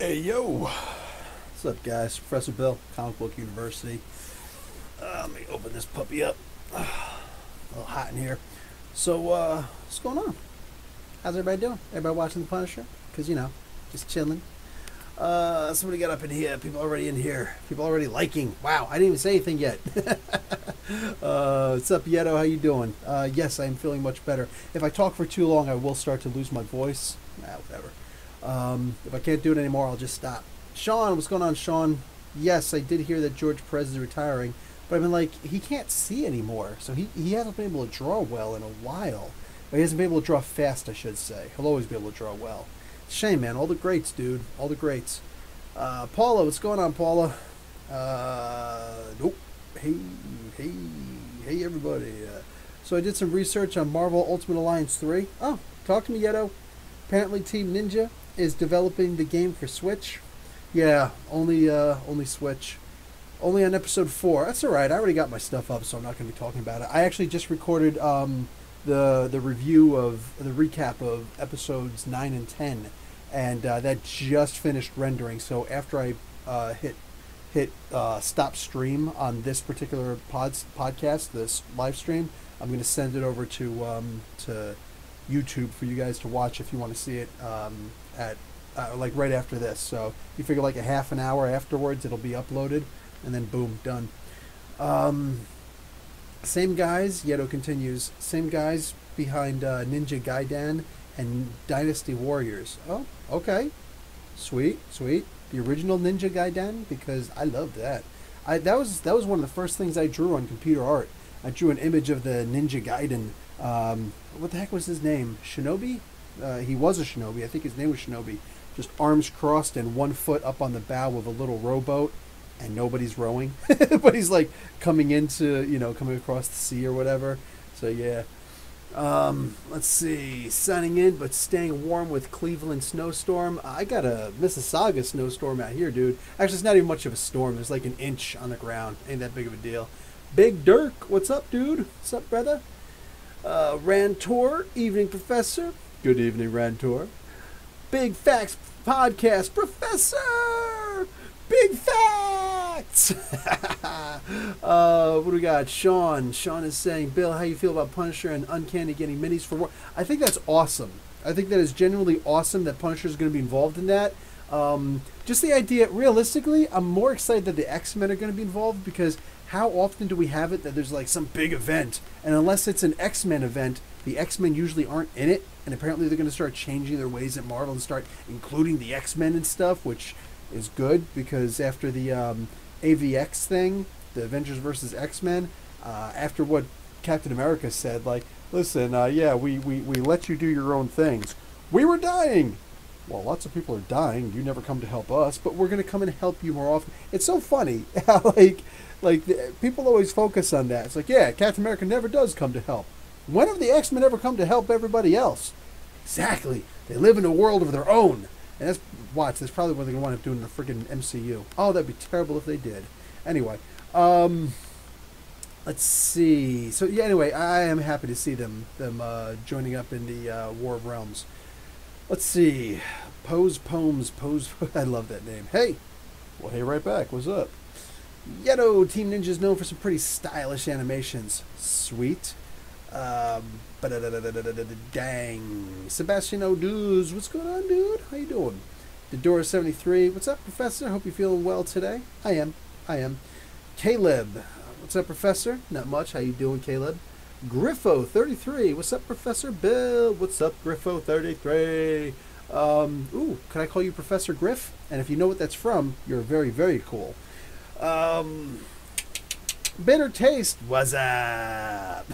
Hey yo, what's up, guys? Professor Bill, Comic Book University. Let me open this puppy up. A little hot in here. So, what's going on? How's everybody doing? Everybody watching The Punisher? Because, just chilling. Somebody got up in here. People already in here. People already liking. Wow, I didn't even say anything yet. What's up, Yeto? How you doing? Yes, I am feeling much better. If I talk for too long, I will start to lose my voice. Whatever. If I can't do it anymore, I'll just stop. Sean, what's going on, Sean? Yes, I did hear that George Perez is retiring, but I've been like, he can't see anymore, so he hasn't been able to draw well in a while. Or he hasn't been able to draw fast, I should say. He'll always be able to draw well. Shame, man. All the greats, dude. All the greats. Paula, what's going on, Paula? Nope. Hey, everybody. So I did some research on Marvel Ultimate Alliance 3. Oh, talk to me, Yeto. Apparently Team Ninja is developing the game for Switch. Yeah, only Switch. Only on episode 4. That's alright. I already got my stuff up, so I'm not going to be talking about it. I actually just recorded the review of the recap of episodes 9 and 10, and that just finished rendering. So after I hit stop stream on this particular podcast, this live stream, I'm going to send it over to YouTube for you guys to watch if you want to see it at like right after this. So you figure like a half an hour afterwards it'll be uploaded, and then boom, done. Same guys, Yeto continues, same guys behind Ninja Gaiden and Dynasty Warriors. Oh, okay. Sweet. The original Ninja Gaiden, because I loved that. That was one of the first things I drew on computer art. I drew an image of the Ninja Gaiden. What the heck was his name? Shinobi? He was a Shinobi. I think his name was Shinobi. Just arms crossed and 1 foot up on the bow of a little rowboat, and nobody's rowing. But he's like coming across the sea or whatever. So yeah. Let's see. Signing in, but staying warm with Cleveland snowstorm. I got a Mississauga snowstorm out here, dude. Actually, it's not even much of a storm. There's like an inch on the ground. Ain't that big of a deal. Big Dirk, what's up, dude? What's up, brother? Rantor, evening, Professor. Good evening, Rantor. Big Facts Podcast, Professor! Big Facts! What do we got? Sean. Sean is saying, Bill, how you feel about Punisher and Uncanny getting minis for war? I think that's awesome. I think that is genuinely awesome that Punisher is going to be involved in that. Just the idea, realistically, I'm more excited that the X-Men are going to be involved, because how often do we have it that there's like some big event, and unless it's an X-Men event, the X-Men usually aren't in it, and apparently they're going to start changing their ways at Marvel and start including the X-Men and stuff, which is good, because after the AVX thing, the Avengers versus X-Men, after what Captain America said, like, listen, we let you do your own things. We were dying. Well, lots of people are dying. You never come to help us, but we're going to come and help you more often. It's so funny how, people always focus on that. It's like, yeah, Captain America never does come to help. When have the X-Men ever come to help everybody else? Exactly. They live in a world of their own. And that's probably what they're going to wind up doing in the freaking MCU. Oh, that'd be terrible if they did. Anyway, let's see. So, yeah, anyway, I am happy to see them joining up in the War of Realms. Let's see. Pose Poems. I love that name. Hey. Well, hey, right back. What's up? Yeto, Team Ninja is known for some pretty stylish animations. Sweet. Dang. Sebastian O'Duz. What's going on, dude? How you doing? Dodora73. What's up, Professor? Hope you're feeling well today. I am. Caleb. What's up, Professor? Not much. How you doing, Caleb? Griffo33. What's up, Professor Bill? What's up, Griffo33? Can I call you Professor Griff? And if you know what that's from, you're very, very cool. Bitter Taste. What's up?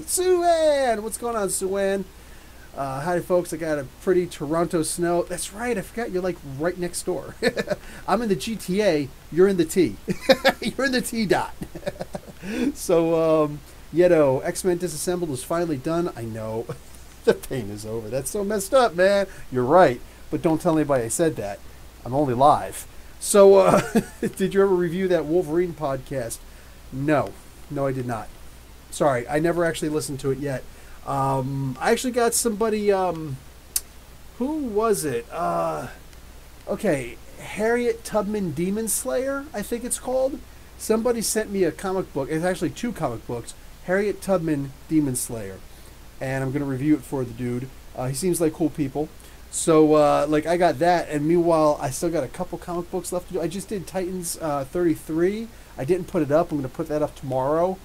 Suan. What's going on, Suan? Hi, folks. I got a pretty Toronto snow. That's right. I forgot you're like right next door. I'm in the GTA. You're in the T. You're in the T dot. So, Yeto, X-Men Disassembled was finally done. I know. The pain is over. That's so messed up, man. You're right. But don't tell anybody I said that. I'm only live. So, did you ever review that Wolverine podcast? No, I did not. Sorry, I never actually listened to it yet. I actually got somebody, who was it? Okay, Harriet Tubman Demon Slayer, I think it's called. Somebody sent me a comic book. It's actually two comic books. Harriet Tubman Demon Slayer, and I'm gonna review it for the dude. He seems like cool people. So like I got that, and meanwhile I still got a couple comic books left to do. I just did Titans 33. I didn't put it up. I'm gonna put that up tomorrow.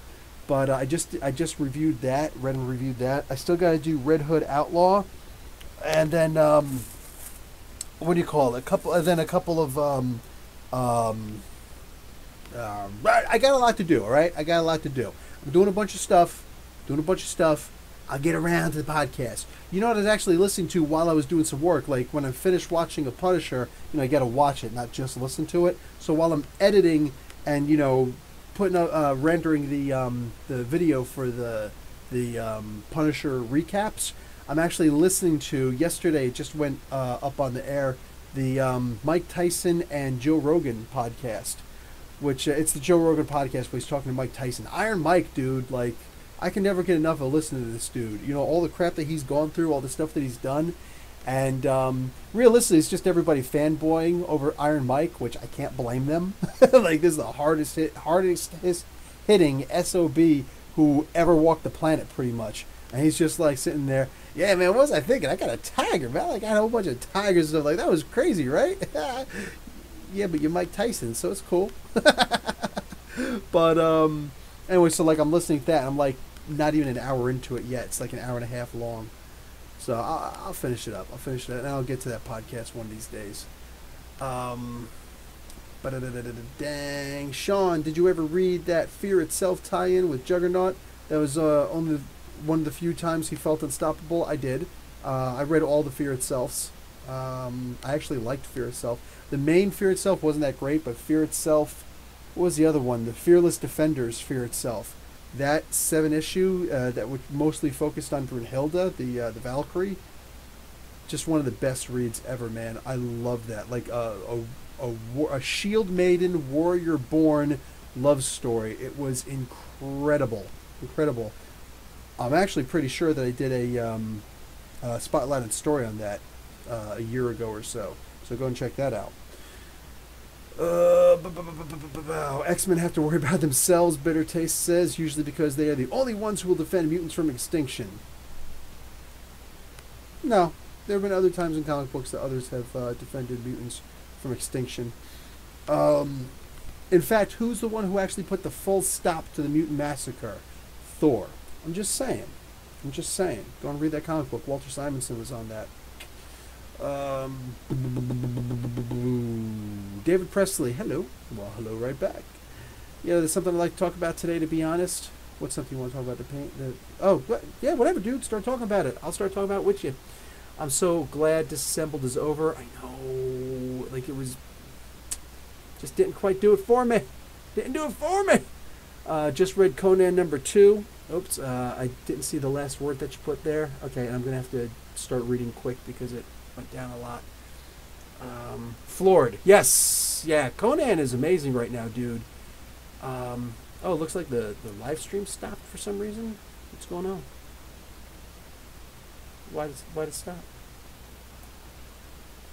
But I just reviewed that, read and reviewed that. I still got to do Red Hood Outlaw, and then what do you call it? A couple of I got a lot to do. All right, I got a lot to do. I'm doing a bunch of stuff. I'll get around to the podcast. You know what I was actually listening to while I was doing some work? Like when I'm finished watching a Punisher, I got to watch it, not just listen to it. So while I'm editing and putting rendering the video for the Punisher recaps, I'm actually listening to, yesterday it just went up on the air, the Mike Tyson and Joe Rogan podcast, which it's the Joe Rogan podcast where he's talking to Mike Tyson. Iron Mike, dude, like I can never get enough of listening to this dude. All the crap that he's gone through, all the stuff that he's done. And realistically, it's just everybody fanboying over Iron Mike, which I can't blame them. Like, this is the hardest hitting SOB who ever walked the planet, pretty much. And he's just like sitting there, yeah, man, what was I thinking? I got a tiger, man. Like, I had a whole bunch of tigers and stuff. Like, that was crazy, right? Yeah, but you're Mike Tyson, so it's cool. But anyway, so like I'm listening to that, and I'm like not even an hour into it yet. It's like an hour and a half long. So I'll finish it up. And I'll get to that podcast one of these days. Dang. Sean, did you ever read that Fear Itself tie-in with Juggernaut? That was only one of the few times he felt unstoppable. I did. I read all the Fear Itselfs. I actually liked Fear Itself. The main Fear Itself wasn't that great, but Fear Itself, what was the other one? The Fearless Defenders Fear Itself. That 7-issue that was mostly focused on Brunhilde, the Valkyrie, just one of the best reads ever, man. I love that. Like a shield maiden, warrior born love story. It was incredible. I'm actually pretty sure that I did a spotlighted story on that a year ago or so. So go and check that out. X-Men have to worry about themselves, Bitter Taste says, usually because they are the only ones who will defend mutants from extinction. No, there have been other times in comic books that others have defended mutants from extinction. In fact, who's the one who actually put the full stop to the mutant massacre? Thor. I'm just saying. Go and read that comic book. Walter Simonson was on that. David Presley, hello. Well, hello right back. There's something I'd like to talk about today, to be honest. What's something you want to talk about? Yeah, whatever, dude. Start talking about it. I'll start talking about it with you. I'm so glad Disassembled is over. I know. Like, it was... just didn't quite do it for me. Just read Conan #2. Oops, I didn't see the last word that you put there. Okay, I'm going to have to start reading quick because it went down a lot. Floored. Yes. Yeah, Conan is amazing right now, dude. Oh, it looks like the live stream stopped for some reason. What's going on? Why did it stop?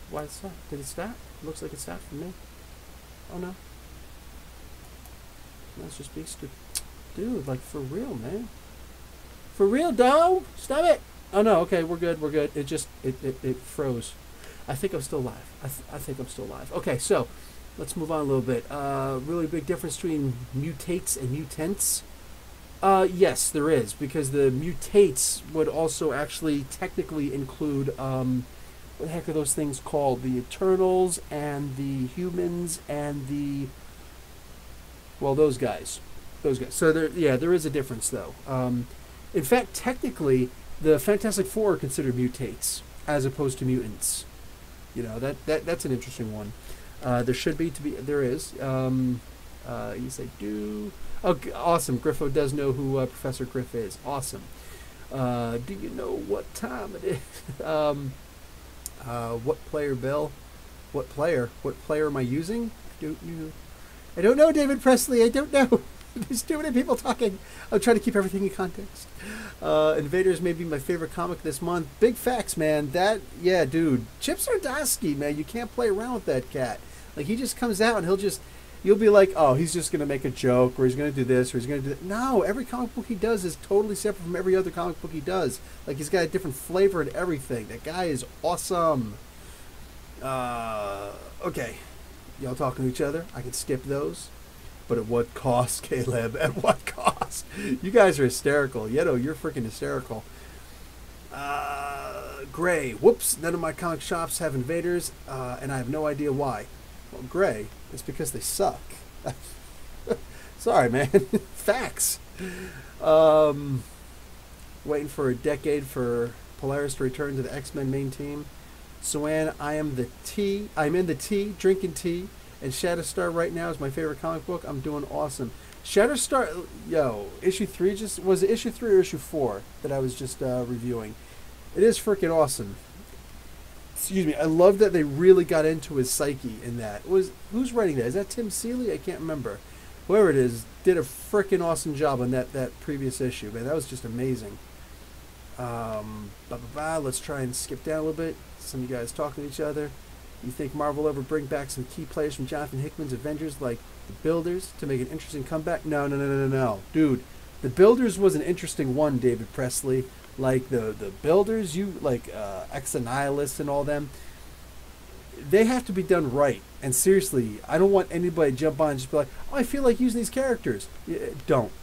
Why did it stop? Did it stop? It looks like it stopped for me. Oh, no. That's just being stupid. Dude, like, for real, man. For real, dog? Stop it. Oh, no. Okay, we're good. It just, it froze. I think I'm still live. I think I'm still live. Okay, so let's move on a little bit. Really big difference between mutates and mutants. Yes, there is, because the mutates would also actually technically include, what the heck are those things called? The Eternals and the humans and the, well, those guys. So there is a difference, though. In fact, technically, the Fantastic Four are considered mutates as opposed to mutants. That's an interesting one. There should be there is. You say do. Oh, awesome. Griffo does know who Professor Griff is. Awesome. Do you know what time it is? What player, Bill? What player? What player am I using? I don't know, David Presley. I don't know. There's too many people talking. I'm trying to keep everything in context. Invaders may be my favorite comic this month. Big facts, man. Yeah, dude. Chip Zdarsky, man. You can't play around with that cat. Like, he just comes out and you'll be like, oh, he's just going to make a joke, or he's going to do this, or he's going to do that. No, every comic book he does is totally separate from every other comic book he does. Like, he's got a different flavor and everything. That guy is awesome. Okay. Y'all talking to each other? I can skip those. But at what cost, Caleb? At what cost? You guys are hysterical. Yeto, you're freaking hysterical. Gray. Whoops, none of my comic shops have invaders, and I have no idea why. Well, Gray, it's because they suck. Sorry, man. Facts. Waiting for a decade for Polaris to return to the X-Men main team. Swan, I'm in the tea, drinking tea, and Shatterstar right now is my favorite comic book. I'm doing awesome. Shatterstar, issue 3 was it issue 3 or issue 4 that I was just reviewing? It is freaking awesome. Excuse me. I love that they really got into his psyche in that. Who's writing that? Is that Tim Seeley? I can't remember. Whoever it is did a freaking awesome job on that previous issue. Man, that was just amazing. Let's try and skip down a little bit. Some of you guys talking to each other. You think Marvel will ever bring back some key players from Jonathan Hickman's Avengers, like the Builders, to make an interesting comeback? No. Dude, the Builders was an interesting one, David Presley. Like the Builders, Ex-Annihilus and all them, they have to be done right. And seriously, I don't want anybody to jump on and just be like, oh, I feel like using these characters. Don't.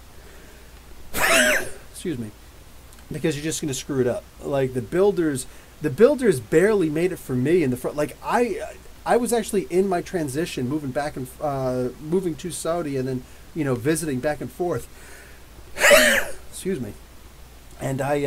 Excuse me. Because you're just going to screw it up. Like the Builders barely made it for me in the front. Like I was actually in my transition, moving to Saudi and then visiting back and forth. Excuse me. And I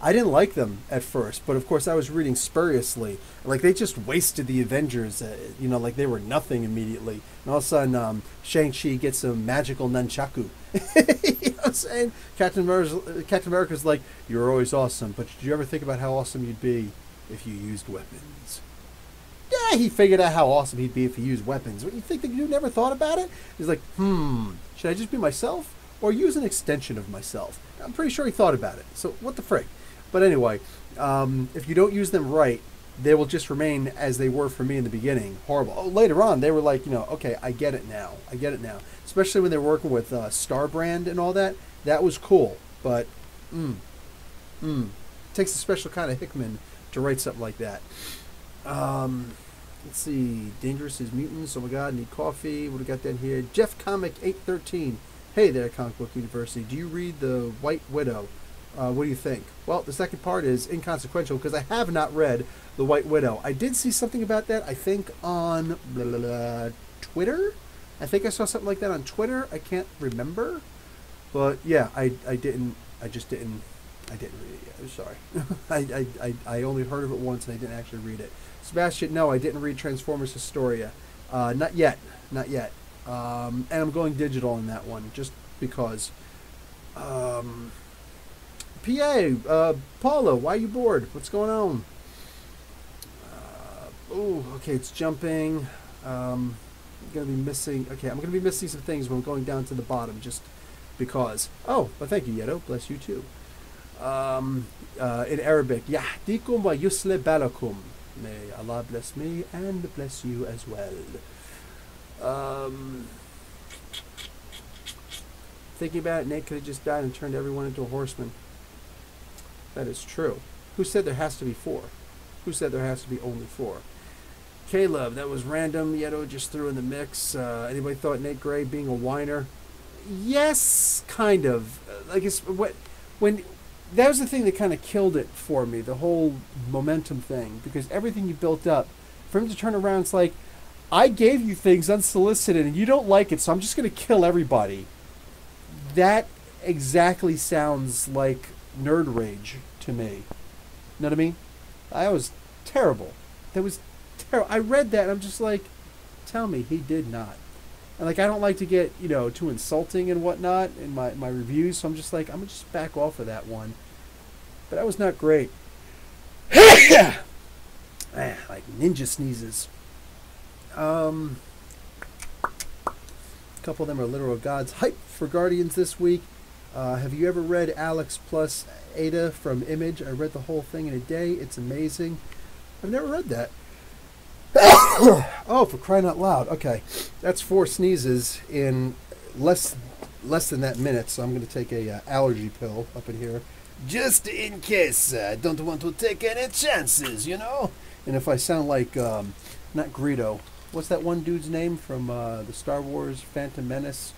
didn't like them at first, but of course I was reading spuriously. Like they just wasted the Avengers, like they were nothing immediately. And all of a sudden, Shang-Chi gets some magical nunchaku. You know what I'm saying? Captain America's like, you're always awesome, but did you ever think about how awesome you'd be if you used weapons? Yeah, he figured out how awesome he'd be if he used weapons. What, you think that you never thought about it? He's like, should I just be myself or use an extension of myself? I'm pretty sure he thought about it. So what the frick? But anyway, if you don't use them right, they will just remain as they were for me in the beginning. Horrible. Oh, later on, they were like, okay, I get it now. Especially when they were working with Starbrand and all that. That was cool. But, it takes a special kind of Hickman to write something like that. Let's see. Dangerous as Mutants. Oh my God, need coffee. What do we got down here? Jeff Comic 813. Hey there, Comic Book University. Do you read The White Widow? What do you think? Well, the second part is inconsequential because I have not read The White Widow. I did see something about that, I think, on Twitter. I think I saw something like that on Twitter. I can't remember. But, yeah, I didn't read it yet. I'm sorry. I only heard of it once and I didn't actually read it. Sebastian, no, I didn't read Transformers Historia. Not yet. And I'm going digital in that one, just because. Paula, why are you bored? What's going on? Okay, it's jumping. I'm gonna be missing. Okay, I'm gonna be missing some things when I'm going down to the bottom, just because. Oh, well, thank you, Yeto. Bless you too. In Arabic, Yahdikum wa yusle balakum. May Allah bless me and bless you as well. Thinking about it, Nate could have just died and turned everyone into a horseman. That is true. Who said there has to be 4? Who said there has to be only 4? Caleb, that was random. Yeto just threw in the mix. Anybody thought Nate Gray being a whiner? Yes, kind of. Like when that was the thing that kind of killed it for me, the whole momentum thing, because everything you built up, for him to turn around, it's like, I gave you things unsolicited and you don't like it, so I'm just going to kill everybody. That exactly sounds like nerd rage to me. You know what I mean? I was terrible. That was terrible. I read that and I'm just like, tell me he did not. And like, I don't like to get, too insulting and whatnot in my reviews, so I'm just like, I'm going to just back off of that one. But that was not great. Like ninja sneezes. couple of them are literal gods. Hype for Guardians this week. Have you ever read Alex plus Ada from Image? I read the whole thing in a day. It's amazing. I've never read that. Oh, for crying out loud. Okay. That's 4 sneezes in less than that minute, so I'm going to take a allergy pill up in here. Just in case. I don't want to take any chances, you know? And if I sound like, not Greedo, what's that one dude's name from the Star Wars Phantom Menace?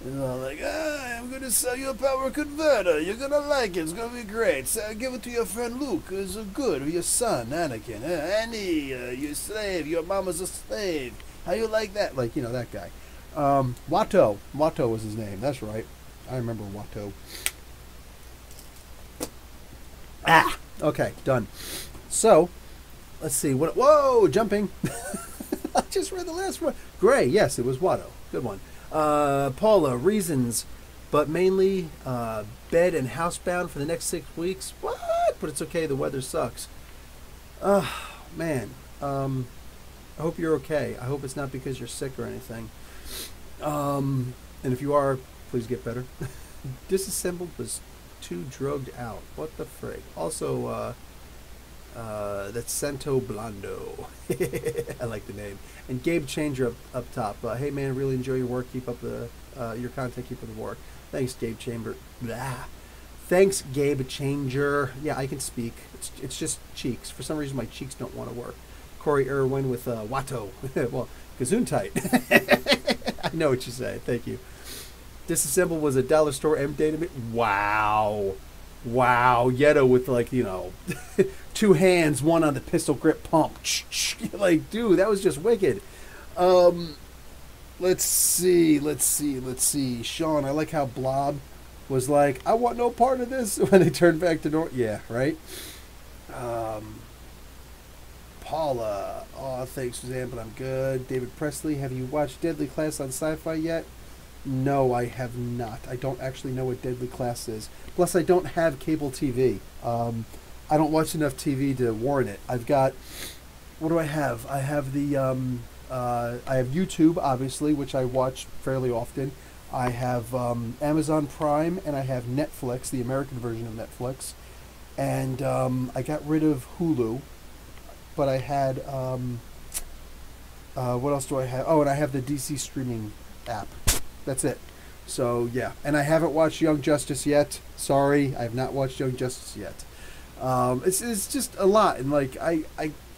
Like, I'm going to sell you a power converter. You're going to like it. It's going to be great. So give it to your friend Luke. It's good. Or your son, Anakin. Annie, your slave. Your mama's a slave. How you like that? Like, you know, that guy. Watto. Watto was his name. That's right. I remember Watto. Okay, done. So, let's see. Whoa, jumping. I just read the last one. Gray. Yes, it was Watto. Good one. Paula, reasons, but mainly bed and housebound for the next 6 weeks. What? But it's okay. The weather sucks. Man. I hope you're okay. I hope it's not because you're sick or anything. And if you are, please get better. Disassembled was too drugged out. What the frig? Also, that's Santo Blondo. I like the name. And Gabe Changer up top. Hey man, really enjoy your work. Keep up your content. Keep up the work. Thanks, Gabe Chamber. Blah. Thanks, Gabe Changer. Yeah, I can speak. It's just cheeks. For some reason, my cheeks don't want to work. Corey Irwin with Watto. Well, Gesundheit. I know what you say. Thank you. Disassemble was a dollar store M data. Wow. Wow. Yeto with, like, you know, 2 hands, one on the pistol grip pump. Like, dude, that was just wicked. Let's see. Sean, I like how Blob was like, I want no part of this when they turned back to normal. Yeah, right? Paula, oh, thanks, Suzanne, but I'm good. David Presley, have you watched Deadly Class on Sci-Fi yet? No, I have not. I don't actually know what Deadly Class is. Plus, I don't have cable TV. I don't watch enough TV to warrant it. I've got, what do I have? I have the, I have YouTube, obviously, which I watch fairly often. I have Amazon Prime, and I have Netflix, the American version of Netflix. And I got rid of Hulu. But I had, what else do I have? Oh, and I have the DC streaming app. That's it. So, yeah. And I haven't watched Young Justice yet. Sorry, I have not watched Young Justice yet. It's just a lot. And, like, I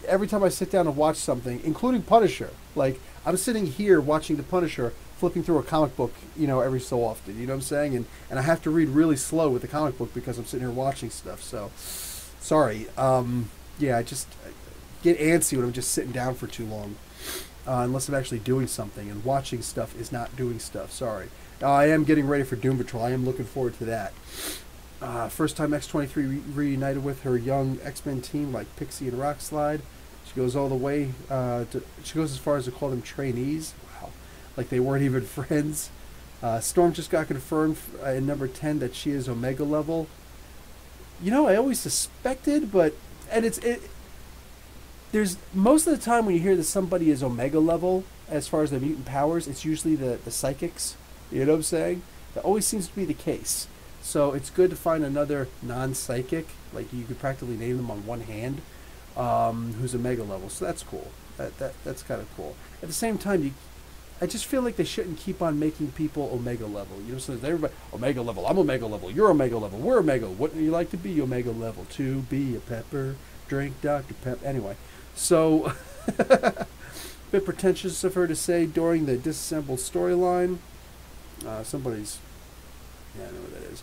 every time I sit down and watch something, including Punisher, like, I'm sitting here watching The Punisher, flipping through a comic book, you know, every so often. You know what I'm saying? And I have to read really slow with the comic book because I'm sitting here watching stuff. So, sorry. Yeah, I get antsy when I'm just sitting down for too long, unless I'm actually doing something, and watching stuff is not doing stuff. Sorry. I am getting ready for Doom Patrol. I am looking forward to that. First time X-23 reunited with her young X-Men team like Pixie and Rockslide. She goes all the way she goes as far as to call them trainees. Wow. Like they weren't even friends. Storm just got confirmed in number 10 that she is Omega level. You know, I always suspected, but there's most of the time when you hear that somebody is Omega level as far as their mutant powers, it's usually the psychics. You know what I'm saying? That always seems to be the case. So it's good to find another non-psychic, like you could practically name them on one hand, who's Omega level. So that's cool. That's kind of cool. At the same time, I just feel like they shouldn't keep on making people Omega level. You know, so everybody Omega level. I'm Omega level. You're Omega level. We're Omega. Wouldn't you like to be Omega level? To be a pepper, drink Dr. Pepper. Anyway. So, bit pretentious of her to say during the disassembled storyline. Somebody's, yeah, I know what that is.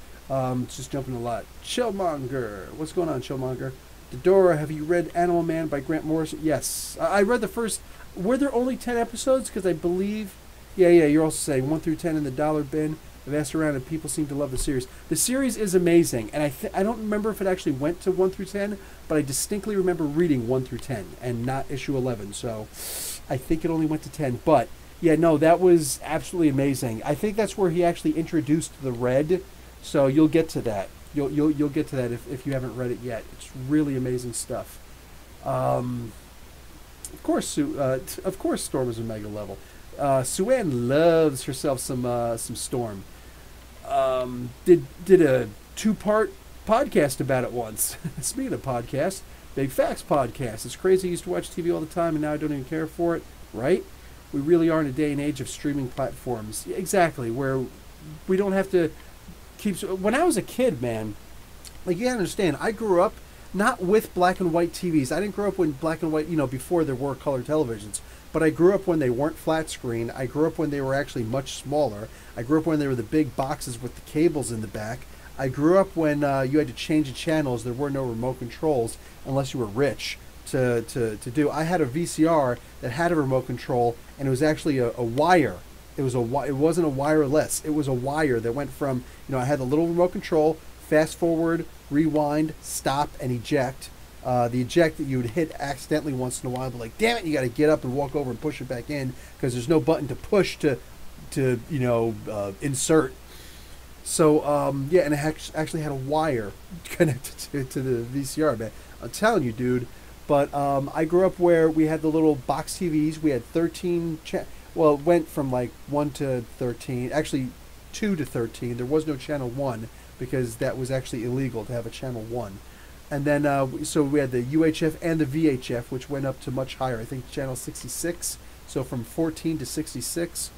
Just jumping a lot. Chillmonger. What's going on, Chillmonger? Dodora, have you read Animal Man by Grant Morrison? Yes. I read the first. Were there only 10 episodes? Because I believe, yeah, you're also saying 1 through 10 in the dollar bin. I've asked around and people seem to love the series. The series is amazing, and I don't remember if it actually went to 1 through 10, but I distinctly remember reading 1 through 10 and not issue 11, so I think it only went to 10. But, yeah, no, that was absolutely amazing. I think that's where he actually introduced the Red, so you'll get to that. You'll get to that if you haven't read it yet. It's really amazing stuff. Of course, Storm is Omega level. Sue-Ann loves herself some Storm. Did a 2-part podcast about it once. Speaking of podcasts, Big Facts podcast. It's crazy. I used to watch TV all the time, and now I don't even care for it. Right? We really are in a day and age of streaming platforms. Exactly, where we don't have to keep. When I was a kid, man, like you gotta understand, I grew up not with black and white TVs. I didn't grow up when black and white, before there were color televisions. But I grew up when they weren't flat screen. I grew up when they were actually much smaller. I grew up when they were the big boxes with the cables in the back. I grew up when you had to change the channels. There were no remote controls unless you were rich to do. I had a VCR that had a remote control, and it was actually a wire. It wasn't a wireless. It was a wire that went from, I had the little remote control, fast forward, rewind, stop, and eject. The eject that you would hit accidentally once in a while, but like, damn it, you got to get up and walk over and push it back in because there's no button to push to insert. So yeah, and it actually had a wire connected to the VCR, man. I'm telling you, dude. But I grew up where we had the little box TVs. We had 13. Well, it went from like 1 to 13. Actually, 2 to 13. There was no channel 1 because that was actually illegal to have a channel 1. And then, so we had the UHF and the VHF, which went up to much higher. I think channel 66. So from 14 to 66.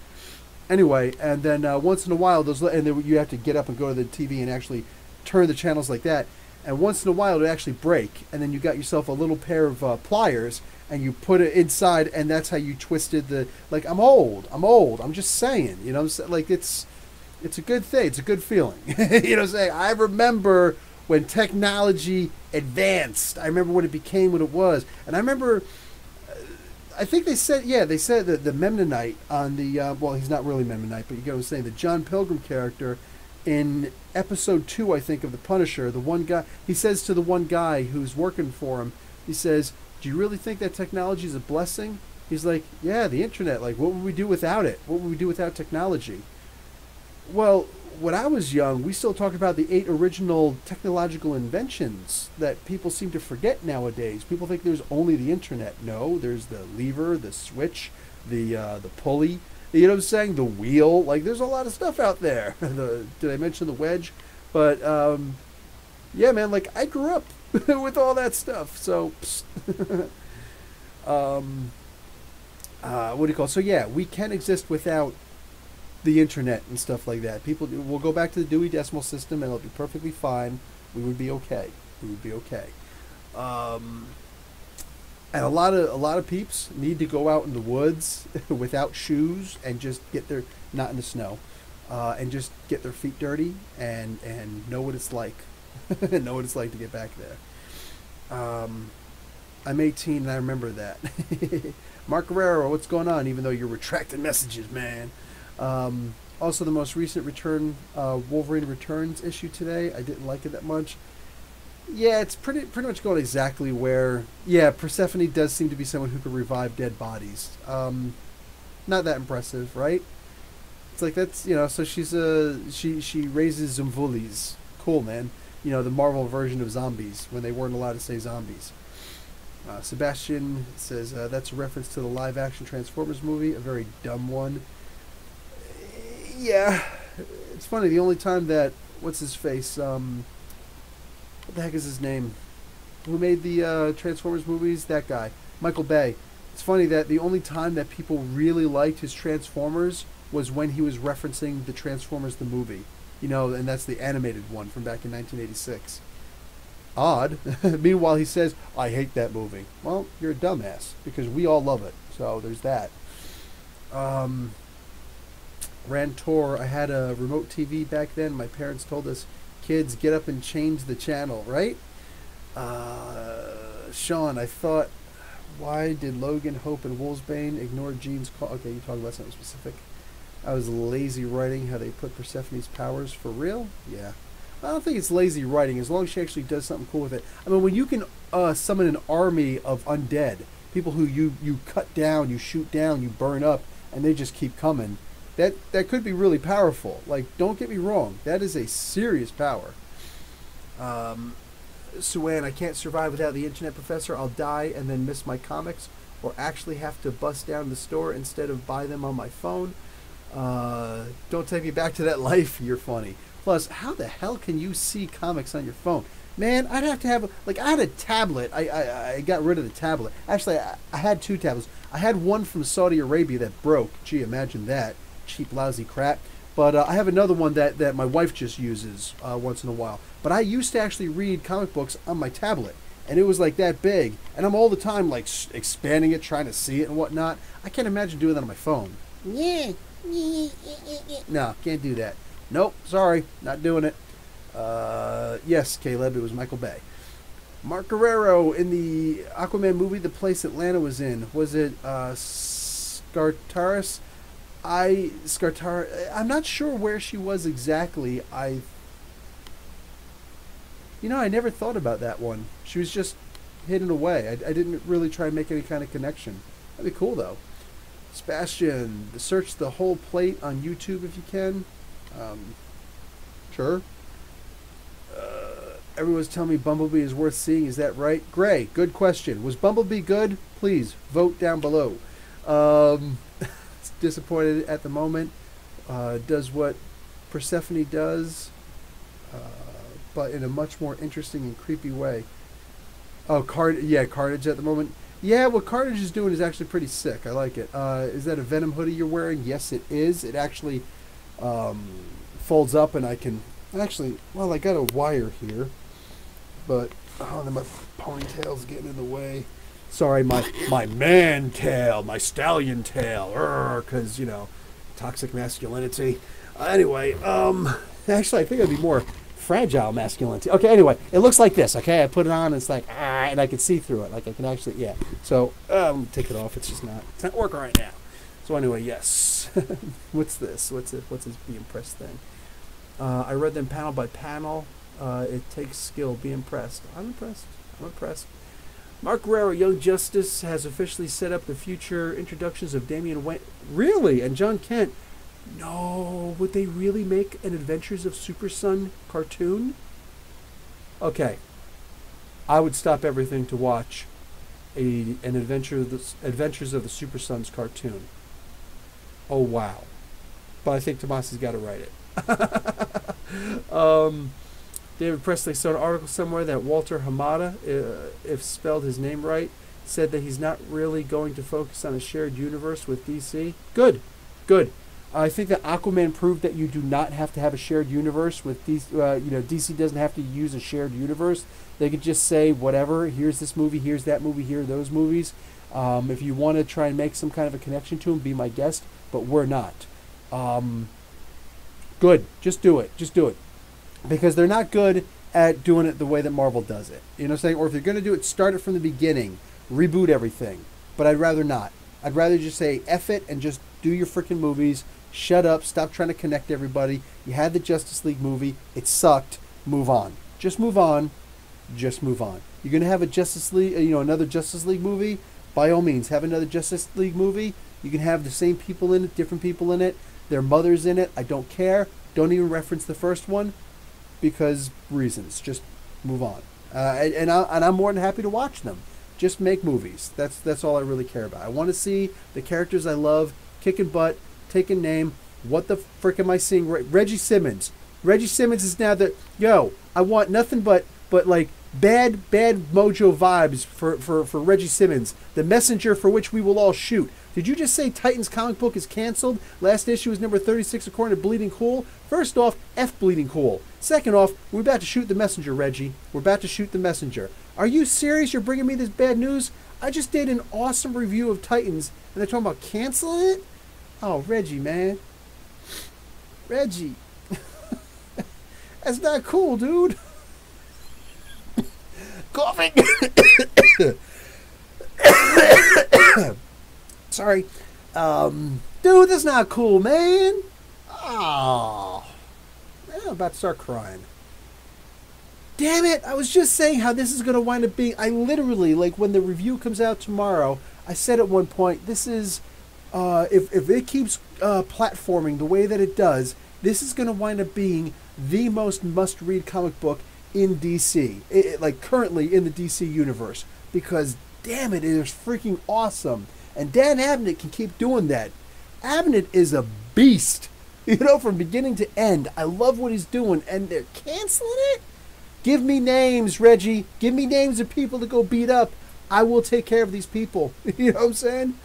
Anyway, and then once in a while, and then you have to get up and go to the TV and actually turn the channels like that. And once in a while, it would actually break. And then you got yourself a little pair of pliers, and you put it inside, and that's how you twisted the. Like, I'm old. I'm just saying. Like it's a good thing. It's a good feeling. You know what I'm saying? I remember when technology advanced. I remember when it became what it was. And I remember, I think they said that the Memnonite on the, well, he's not really Memnonite, but you get what I'm saying, the John Pilgrim character in episode 2, I think, of The Punisher, the one guy, he says to the one guy who's working for him, he says, do you really think that technology is a blessing? He's like, yeah, the internet, like, what would we do without it? What would we do without technology? Well, when I was young, we still talked about the 8 original technological inventions that people seem to forget nowadays. People think there's only the internet. No, there's the lever, the switch, the pulley. You know what I'm saying? The wheel. Like, there's a lot of stuff out there. Did I mention the wedge? But yeah, man. Like, I grew up with all that stuff. So, what do you call it? So yeah, we can exist without the internet and stuff like that. People will go back to the Dewey Decimal System and it'll be perfectly fine. We would be okay. And a lot of peeps need to go out in the woods without shoes and just get their, not in the snow, and just get their feet dirty and know what it's like. Know what it's like to get back there. I'm 18 and I remember that. Mark Guerrero, what's going on? Even though you're retracting messages, man. Also, the most recent Wolverine Returns issue today. I didn't like it that much. Yeah, it's pretty much going exactly where. Yeah, Persephone does seem to be someone who could revive dead bodies. Not that impressive, right? It's like that's So she raises Zumvulis. Cool, man. The Marvel version of zombies when they weren't allowed to say zombies. Sebastian says that's a reference to the live-action Transformers movie, a very dumb one. Yeah, it's funny. The only time that what's his face? What the heck is his name? Who made the Transformers movies? That guy, Michael Bay. It's funny that the only time that people really liked his Transformers was when he was referencing the Transformers the movie. And that's the animated one from back in 1986. Odd. Meanwhile, he says, "I hate that movie." Well, you're a dumbass because we all love it. So there's that. Rantor, I had a remote TV back then. My parents told us, kids, get up and change the channel, right? Sean, I thought, why did Logan, Hope, and Wolfsbane ignore Jean's call? Okay, you're talking about something specific. I was lazy writing how they put Persephone's powers for real? Yeah. I don't think it's lazy writing, as long as she actually does something cool with it. I mean, when you can summon an army of undead, people who you cut down, you shoot down, you burn up, and they just keep coming, that could be really powerful. Like, don't get me wrong, that is a serious power. Sue-Ann, I can't survive without the internet, Professor. I'll die and then miss my comics. or actually have to bust down to the store instead of buy them on my phone. Don't take me back to that life. You're funny. Plus, how the hell can you see comics on your phone? Man, I'd have to have, like, I had a tablet. I got rid of the tablet. Actually, I had 2 tablets. I had one from Saudi Arabia that broke. Gee, imagine that. Cheap, lousy crap. But I have another one that my wife just uses once in a while. But I used to actually read comic books on my tablet. And it was like that big. And I'm all the time, like, expanding it, trying to see it and whatnot. I can't imagine doing that on my phone. Yeah. No, can't do that. Nope, sorry, not doing it. Yes, Caleb, it was Michael Bay. Mark Guerrero in the Aquaman movie, the place Atlanta was in. Was it Skartaris? I'm not sure where she was exactly. I never thought about that one. She was just hidden away. I didn't really try and make any kind of connection. That'd be cool, though. Sebastian, search the whole plate on YouTube if you can. Sure. Everyone's telling me Bumblebee is worth seeing. Is that right? Gray, good question. Was Bumblebee good? Please vote down below. Disappointed at the moment. Does what Persephone does, but in a much more interesting and creepy way. Oh, Carnage at the moment. Yeah, what Carnage is doing is actually pretty sick. I like it. Is that a Venom hoodie you're wearing? Yes, it is. It actually folds up, and I can actually. Well, I got a wire here, but then my ponytail's getting in the way. Sorry, my man tail, my stallion tail, because toxic masculinity. Anyway, actually, I think it'd be more fragile masculinity. Okay, anyway, it looks like this. Okay, I put it on, and it's like and I can see through it. Like I can actually, yeah. So take it off. It's not working right now. So anyway, yes. What's this? What's this be impressed thing? I read them panel by panel. It takes skill. Be impressed. I'm impressed. Mark Guerrero, Young Justice, has officially set up the future introductions of Damian Wayne. Really? And John Kent. No, would they really make an Adventures of Super Son cartoon? Okay. I would stop everything to watch an Adventures of the Super Sons cartoon. Oh, wow. But I think Tomasi's got to write it. David Presley saw an article somewhere that Walter Hamada, if spelled his name right, said that he's not really going to focus on a shared universe with DC. Good. I think that Aquaman proved that you do not have to have a shared universe with DC. DC doesn't have to use a shared universe. They could just say whatever. Here's this movie. Here's that movie. Here are those movies. If you want to try and make some kind of a connection to them, be my guest. But we're not. Good. Just do it. Because they're not good at doing it the way that Marvel does it. You know what I'm saying? Or if you're going to do it, start it from the beginning. Reboot everything. But I'd rather not. I'd rather just say F it and just do your freaking movies. Shut up. Stop trying to connect everybody. You had the Justice League movie. It sucked. Move on. Just move on. You're going to have a Justice League, another Justice League movie? By all means, have another Justice League movie. You can have the same people in it, different people in it. Their mothers in it. I don't care. Don't even reference the first one. Because reasons. Just move on. And I'm more than happy to watch them. Just make movies. That's all I really care about. I want to see the characters I love kicking butt, taking name. What the frick am I seeing? Reggie Simmons. Reggie Simmons is now I want nothing but like bad mojo vibes for Reggie Simmons. The messenger for which we will all shoot. Did you just say Titans comic book is canceled? Last issue is number 36 according to Bleeding Cool. First off, F Bleeding Cool. Second off, we're about to shoot the messenger, Reggie. We're about to shoot the messenger. Are you serious? You're bringing me this bad news? I just did an awesome review of Titans, and they're talking about canceling it? Oh, Reggie, man. Reggie. That's not cool, dude. Coughing. Sorry. Dude, that's not cool, man. Oh. Man, I'm about to start crying. Damn it. I was just saying how this is going to wind up being... I literally, like, when the review comes out tomorrow, I said at one point, this is... if it keeps platforming the way that it does, this is going to wind up being the most must-read comic book in DC, like currently in the DC universe, because damn it, it is freaking awesome. And Dan Abnett can keep doing that. Abnett is a beast, you know, from beginning to end. I love what he's doing, and they're canceling it. Give me names, Reggie. Give me names of people to go beat up. I will take care of these people. You know what I'm saying?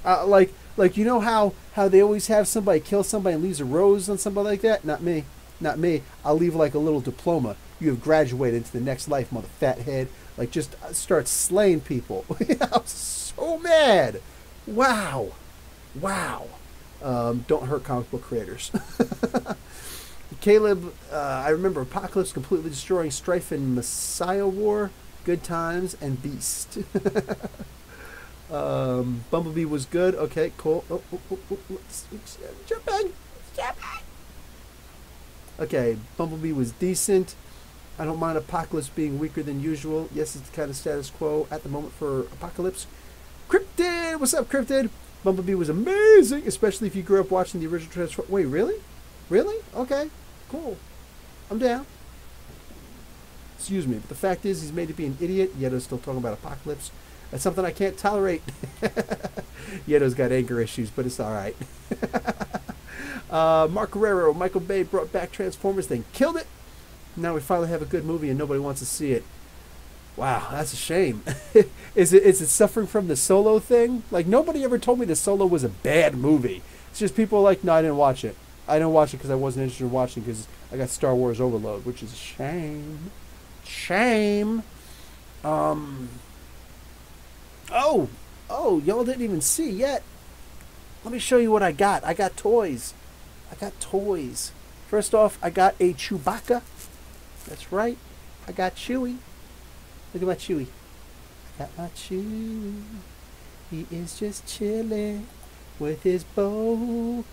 Like you know how they always have somebody kill somebody and leaves a rose on somebody like that? Not me. Not me. I'll leave like a little diploma. You have graduated into the next life, mother fat head. Like, just start slaying people. I'm so mad. Wow. Wow. Don't hurt comic book creators. Caleb, I remember Apocalypse completely destroying Strife and Messiah War, Good Times, and Beast. Bumblebee was good. Okay, cool. Jumping. Okay, Bumblebee was decent. I don't mind Apocalypse being weaker than usual. Yes, it's kind of status quo at the moment for Apocalypse. Cryptid! What's up, Cryptid? Bumblebee was amazing, especially if you grew up watching the original Transformers. Wait, really? Really? Okay, cool. I'm down. Excuse me, but the fact is he's made to be an idiot. Yeto's still talking about Apocalypse. That's something I can't tolerate. Yeto's got anger issues, but it's all right. Mark Guerrero, Michael Bay brought back Transformers, then killed it. Now we finally have a good movie and nobody wants to see it. Wow, that's a shame. Is it suffering from the Solo thing? Like, nobody ever told me the Solo was a bad movie. It's just people are like, no, I didn't watch it. I didn't watch it because I wasn't interested in watching because I got Star Wars overload, which is a shame. Shame. Oh, y'all didn't even see yet. Let me show you what I got. I got toys. First off, I got a Chewbacca. That's right. I got Chewie. Look at my Chewie. I got my Chewie. He is just chilling with his bowcaster.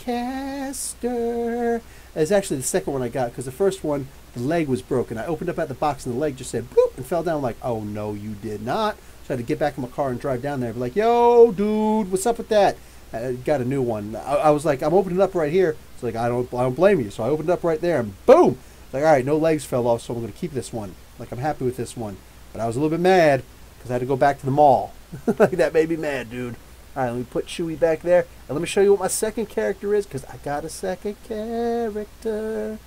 That's actually the second one I got because the first one, the leg was broken. I opened up at the box and the leg just said boop and fell down. I'm like, oh no, you did not. So I had to get back in my car and drive down there. Be like, yo, dude, what's up with that? I got a new one. I was like, I'm opening it up right here. It's like, I don't blame you. So I opened it up right there and boom. Like, all right, no legs fell off, so I'm going to keep this one. Like, I'm happy with this one. But I was a little bit mad because I had to go back to the mall. Like, that made me mad, dude. All right, let me put Chewie back there. And let me show you what my second character is because I got a second character.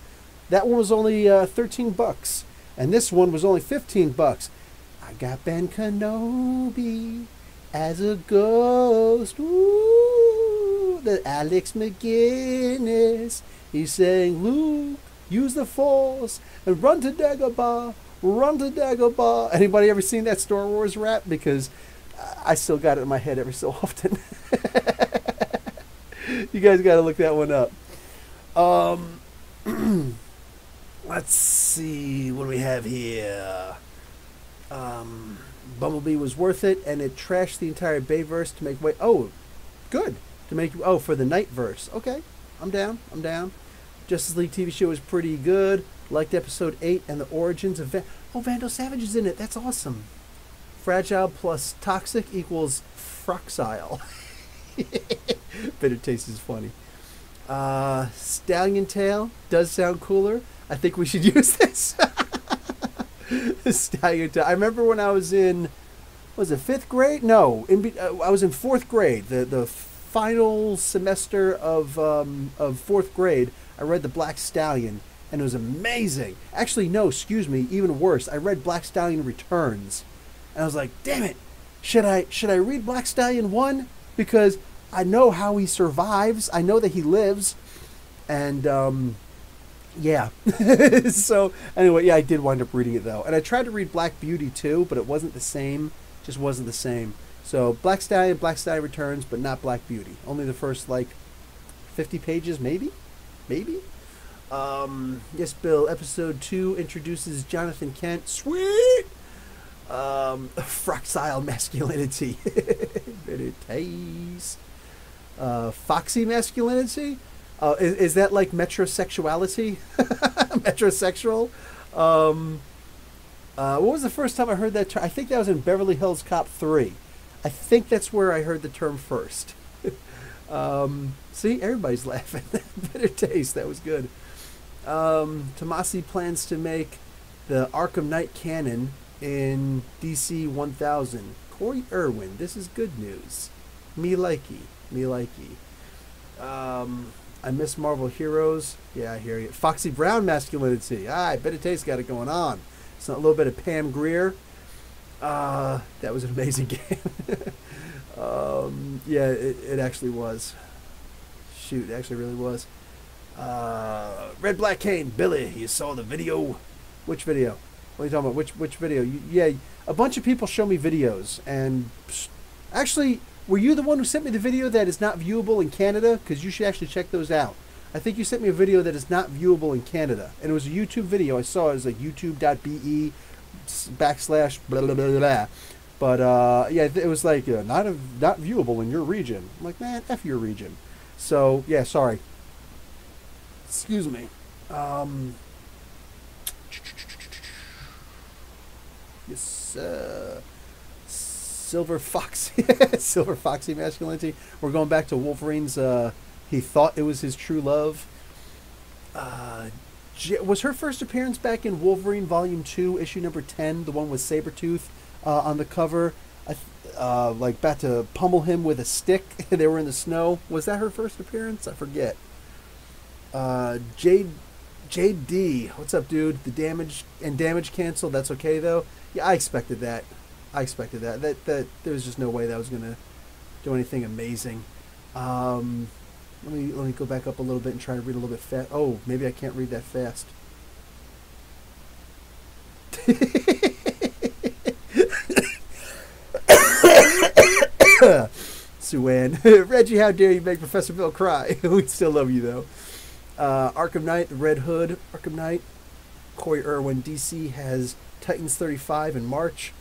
That one was only $13. And this one was only $15. I got Ben Kenobi as a ghost. Ooh, the Alex McGuinness. He's saying, Luke, use the Force and run to Dagobah. Run to Dagobah. Anybody ever seen that Star Wars rap? Because I still got it in my head every so often. You guys got to look that one up. Let's see. What do we have here? Bumblebee was worth it, and it trashed the entire Bayverse to make way. Oh, good. To make for the Nightverse. Okay, I'm down. Justice League TV show is pretty good. Liked episode 8 and the origins of Vandal Savage is in it. That's awesome. Fragile plus toxic equals Froxile. Bitter Taste is funny. Stallion Tail does sound cooler. I think we should use this. Stallion Tail. I remember when I was in, was it 5th grade? No, I was in 4th grade. The final semester of 4th grade. I read The Black Stallion, and it was amazing. Actually, no, excuse me, even worse. I read Black Stallion Returns, and I was like, damn it, should I read Black Stallion 1? Because I know how he survives. I know that he lives, and yeah. So anyway, yeah, I did wind up reading it though, and I tried to read Black Beauty too, but it wasn't the same. Just wasn't the same. So Black Stallion Returns, but not Black Beauty. Only the first like 50 pages, maybe. Yes, Bill. Episode 2 introduces Jonathan Kent. Sweet. Froxile masculinity. Bitter taste. Foxy masculinity. Is that like metrosexuality? Metrosexual. What was the first time I heard that term? I think that was in Beverly Hills Cop 3. I think that's where I heard the term first. See, everybody's laughing. Bitter taste. That was good. Tomasi plans to make the Arkham Knight canon in DC 1000. Corey Irwin, this is good news. Me likey, me likey. I miss Marvel Heroes. Yeah, I hear you. Foxy Brown masculinity. I bet Tate's got it going on. It's a little bit of Pam Grier. That was an amazing game. Yeah, it actually was. Shoot, it actually really was. Red Black Cane, Billy, you saw the video. Which video? What are you talking about? Which video? Yeah, a bunch of people show me videos, and actually, were you the one who sent me the video that is not viewable in Canada? Because you should actually check those out. I think you sent me a video that is not viewable in Canada, and it was a YouTube video. I saw it was like youtube.be / blah blah blah blah. But yeah, it was like not viewable in your region. I'm like, man, F your region. So yeah, sorry. Excuse me. Yes, Silver Foxy, Silver Foxy masculinity. We're going back to Wolverine's. He thought it was his true love. Was her first appearance back in Wolverine Volume 2, issue number 10, the one with Sabretooth on the cover, like about to pummel him with a stick. They were in the snow. Was that her first appearance? I forget. JD, what's up, dude? The damage cancel. That's okay though. Yeah, I expected that. That there was just no way that was gonna do anything amazing. Let me go back up a little bit and try to read a little bit fast. Oh, maybe I can't read that fast. Sue-Ann. Reggie, how dare you make Professor Bill cry? We still love you, though. Arkham Knight, the Red Hood, Arkham Knight. Corey Irwin, DC has Titans 35 in March.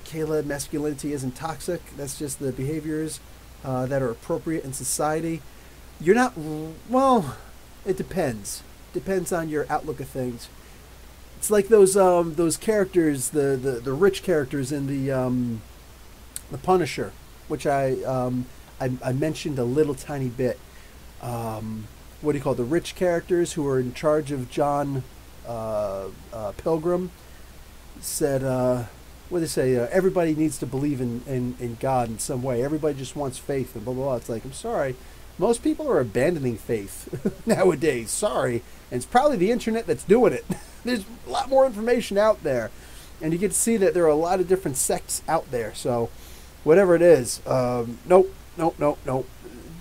Caleb, masculinity isn't toxic. That's just the behaviors that are appropriate in society. You're not, well, it depends. Depends on your outlook of things. It's like those characters, the rich characters in the Punisher, which I mentioned a little tiny bit. What do you call it? The rich characters who are in charge of John Pilgrim said, what do they say? Everybody needs to believe in God in some way. Everybody just wants faith and blah, blah, blah. It's like, I'm sorry. Most people are abandoning faith nowadays. Sorry. And it's probably the internet that's doing it. There's a lot more information out there. And you get to see that there are a lot of different sects out there. So whatever it is, nope.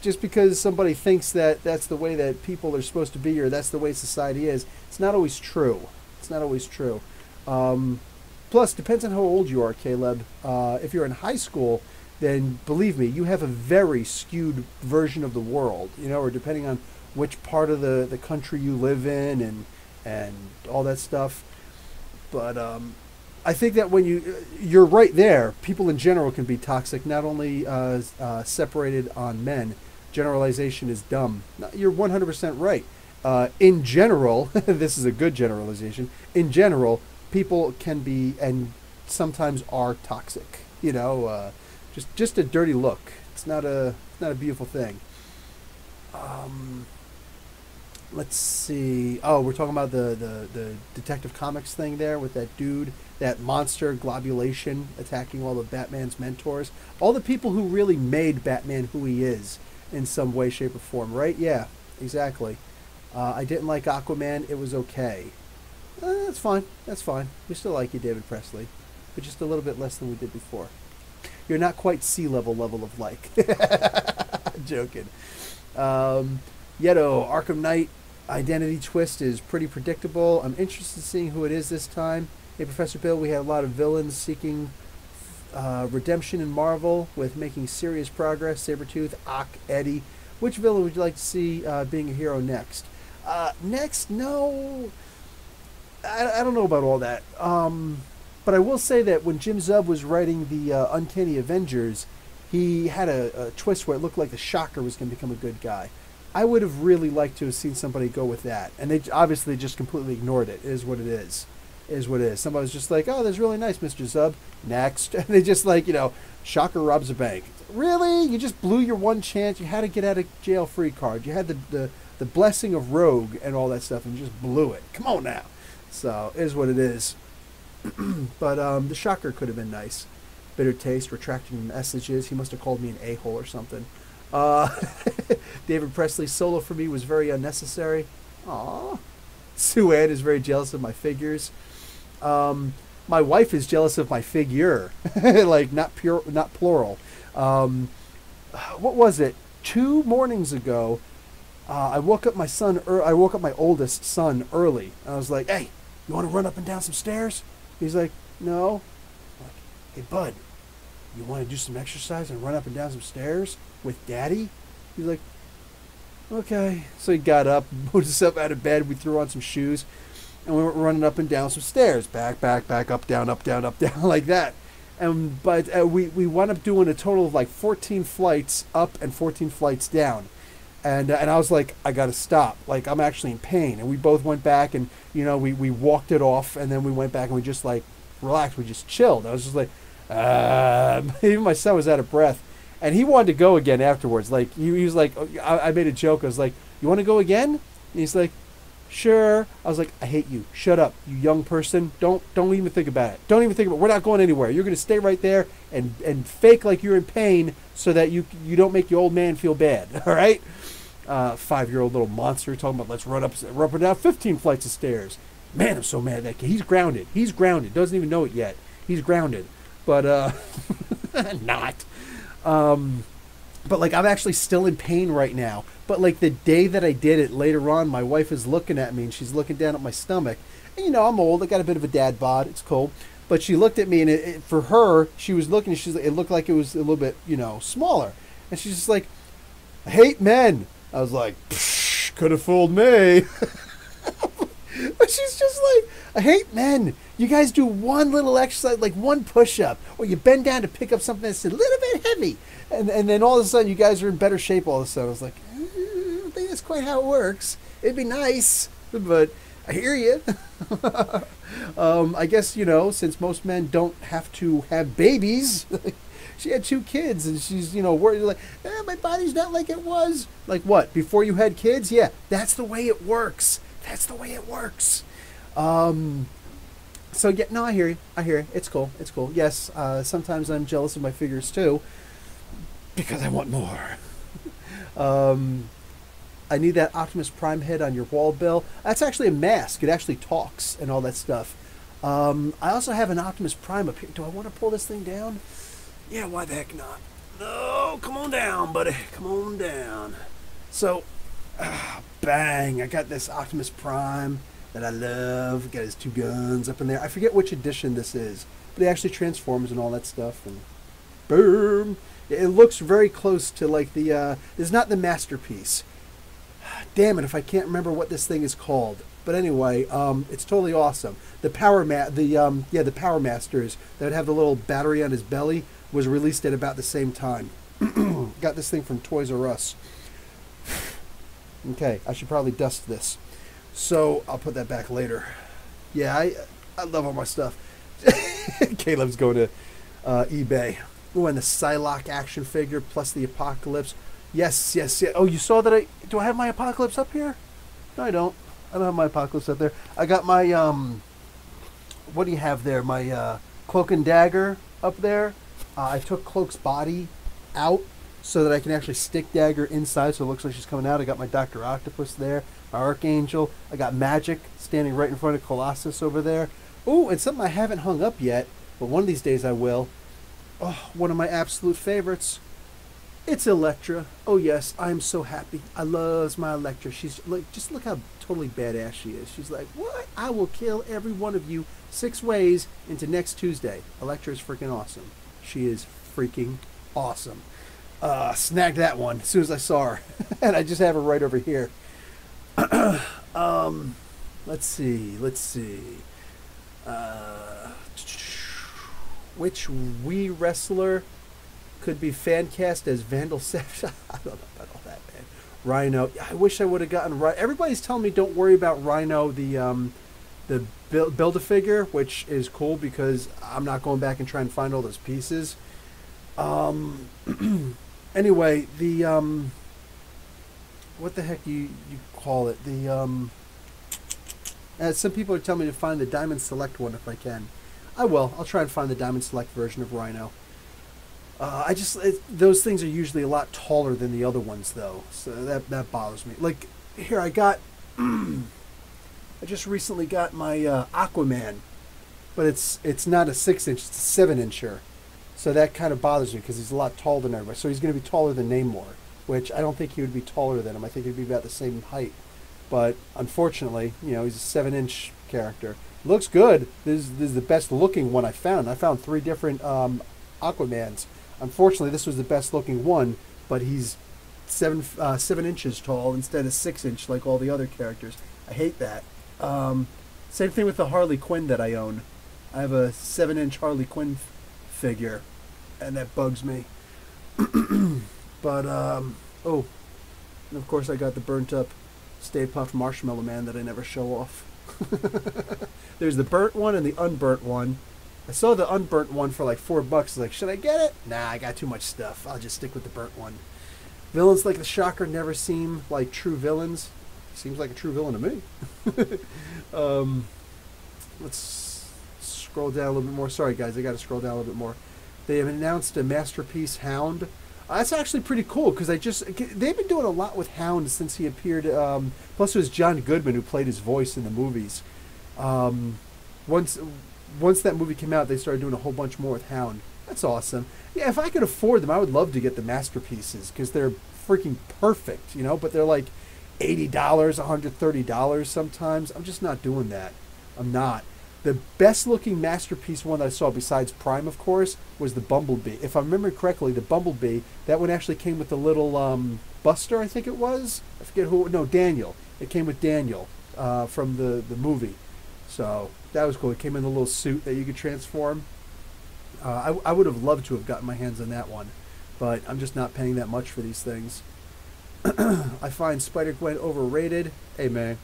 Just because somebody thinks that that's the way that people are supposed to be or that's the way society is, it's not always true. It's not always true. Plus, depends on how old you are, Caleb. If you're in high school, then believe me, you have a very skewed version of the world, you know, or depending on which part of the country you live in and all that stuff. But I think that when you're right there, people in general can be toxic, not only separated on men. Generalization is dumb. You're 100% right. In general, this is a good generalization, in general, people can be and sometimes are toxic. You know, just a dirty look. It's not a beautiful thing. Let's see. Oh, we're talking about the Detective Comics thing there with that dude, that monster globulation attacking all of Batman's mentors. All the people who really made Batman who he is in some way, shape, or form, right? Yeah, exactly. I didn't like Aquaman. It was okay. That's fine. That's fine. We still like you, David Presley, but just a little bit less than we did before. You're not quite sea level of like. Joking. Yeto, Arkham Knight identity twist is pretty predictable. I'm interested in seeing who it is this time. Hey, Professor Bill, we had a lot of villains seeking redemption in Marvel with making serious progress. Sabretooth, Eddie. Which villain would you like to see being a hero next? Next, no. I don't know about all that. But I will say that when Jim Zub was writing the Uncanny Avengers, he had a twist where it looked like the Shocker was going to become a good guy. I would have really liked to have seen somebody go with that. And they obviously just completely ignored it. It is what it is. It is what it is. Somebody was just like, oh, that's really nice, Mr. Zub. Next. And they just like, Shocker robs a bank. Really? You just blew your one chance. You had a get out of jail free card. You had the blessing of Rogue and all that stuff and you just blew it. Come on now. So it is what it is. But the shocker could have been nice. Bitter taste, retracting messages. He must have called me an a-hole or something. Uh, David Presley's solo for me was very unnecessary. Aww. Sue Ann is very jealous of my figures. My wife is jealous of my figure, like not plural. What was it? 2 mornings ago, I woke up my son. I woke up my oldest son early. I was like, "Hey, you want to run up and down some stairs?" He's like, "No." I'm like, "Hey, bud, you want to do some exercise and run up and down some stairs with Daddy?" He's like, "Okay." So he got up, moved us up out of bed. We threw on some shoes, and we were running up and down some stairs, back, up, down, like that. But we wound up doing a total of like 14 flights up and 14 flights down. And I was like, I got to stop. Like, I'm actually in pain. And we both went back and, we walked it off. And then we went back and we just like relaxed. We just chilled. I was just like, even my son was out of breath. And he wanted to go again afterwards. Like, he was like, I made a joke. I was like, "You want to go again?" And he's like, "Sure." I was like, "I hate you. Shut up, you young person. Don't even think about it. Don't even think about it. We're not going anywhere. You're going to stay right there and fake like you're in pain so that you don't make your old man feel bad." All right? 5-year-old little monster talking about let's run up and down 15 flights of stairs. Man, I'm so mad at that kid. He's grounded. Doesn't even know it yet. He's grounded. But not. But like I'm actually still in pain right now. But like the day that I did it later on, my wife is looking at me and she's looking down at my stomach. And I'm old. I got a bit of a dad bod. It's cool. But she looked at me and for her, she was looking. She's like, it looked like it was a little bit, smaller. And she's just like, "I hate men." I was like, could have fooled me. But she's just like, "I hate men. You guys do one little exercise, like one push-up, or you bend down to pick up something that's a little bit heavy. And then all of a sudden you guys are in better shape all of a sudden." I was like, I don't think that's quite how it works. It'd be nice, but I hear you. I guess, since most men don't have to have babies, she had 2 kids and she's, worried like, my body's not like it was. Like what? Before you had kids? Yeah, that's the way it works. So yeah, no, I hear you. It's cool. Yes, sometimes I'm jealous of my figures too, because I want more. I need that Optimus Prime head on your wall, Bill. That's actually a mask. It actually talks and all that stuff. I also have an Optimus Prime up here. Do I want to pull this thing down? Yeah, why the heck not? No, come on down, buddy. Come on down. So, bang, I got this Optimus Prime that I love. Got his 2 guns up in there. I forget which edition this is, but he actually transforms and all that stuff. And boom. It looks very close to like the, it's not the Masterpiece. Damn it if I can't remember what this thing is called. But anyway, it's totally awesome. The Power Masters that would have the little battery on his belly was released at about the same time. Got this thing from Toys R Us. Okay, I should probably dust this. So I'll put that back later. Yeah, I love all my stuff. Caleb's going to eBay. Oh, and the Psylocke action figure plus the Apocalypse. Yes. Oh, you saw that do I have my Apocalypse up here? No, I don't. I don't have my Apocalypse up there. I got my, what do you have there? My Cloak and Dagger up there. I took Cloak's body out so that I can actually stick Dagger inside so it looks like she's coming out. I got my Dr. Octopus there, my Archangel. I got Magic standing right in front of Colossus over there. Oh, and something I haven't hung up yet, but one of these days I will. Oh, one of my absolute favorites. It's Elektra. Oh yes, I'm so happy. I love my Elektra. She's like, just look how totally badass she is. She's like, what? I will kill every one of you 6 ways into next Tuesday. Elektra is freaking awesome. She is freaking awesome. Snagged that one as soon as I saw her. And I just have her right over here. Let's see. Which Wii wrestler could be fan cast as Vandal Savage? I don't know about all that, man. Rhino. I wish I would have gotten Rhino. Everybody's telling me don't worry about Rhino, the Build-A-Figure, which is cool because I'm not going back and trying to find all those pieces. Anyway, the what the heck you call it? The Some people are telling me to find the Diamond Select one if I can. I will. I'll try and find the Diamond Select version of Rhino. Those things are usually a lot taller than the other ones, though, so that bothers me. Like here, I just recently got my Aquaman, but it's not a 6-inch, it's a 7-incher, so that kind of bothers me because he's a lot taller than everybody. So he's going to be taller than Namor, which I don't think he would be taller than him. I think he'd be about the same height, but unfortunately, he's a 7-inch character. Looks good. This is the best looking one I found. I found 3 different Aquamans. Unfortunately, this was the best looking one, but he's 7 inches tall instead of 6-inch like all the other characters. I hate that. Same thing with the Harley Quinn that I own. I have a 7-inch Harley Quinn figure, and that bugs me. But oh, and of course I got the burnt up Stay Puft Marshmallow Man that I never show off. There's the burnt one and the unburnt one. I saw the unburnt one for like $4. I was like, should I get it? Nah, I got too much stuff. I'll just stick with the burnt one. Villains like the Shocker never seem like true villains. Seems like a true villain to me. Let's scroll down a little bit more. Sorry, guys, I got to scroll down a little bit more. They have announced a Masterpiece Hound. That's actually pretty cool because they've been doing a lot with Hound since he appeared. Plus, it was John Goodman who played his voice in the movies. Once that movie came out, they started doing a whole bunch more with Hound. That's awesome. Yeah, if I could afford them, I would love to get the Masterpieces because they're freaking perfect, but they're like $80, $130 sometimes. I'm just not doing that. I'm not. The best looking Masterpiece one that I saw, besides Prime, of course, was the Bumblebee. If I remember correctly, the Bumblebee, that one actually came with the little Buster, I think it was. I forget who. No, Daniel. It came with Daniel from the movie. So that was cool. It came in a little suit that you could transform. I would have loved to have gotten my hands on that one, but I'm just not paying that much for these things. I find Spider-Gwen overrated. Hey, man.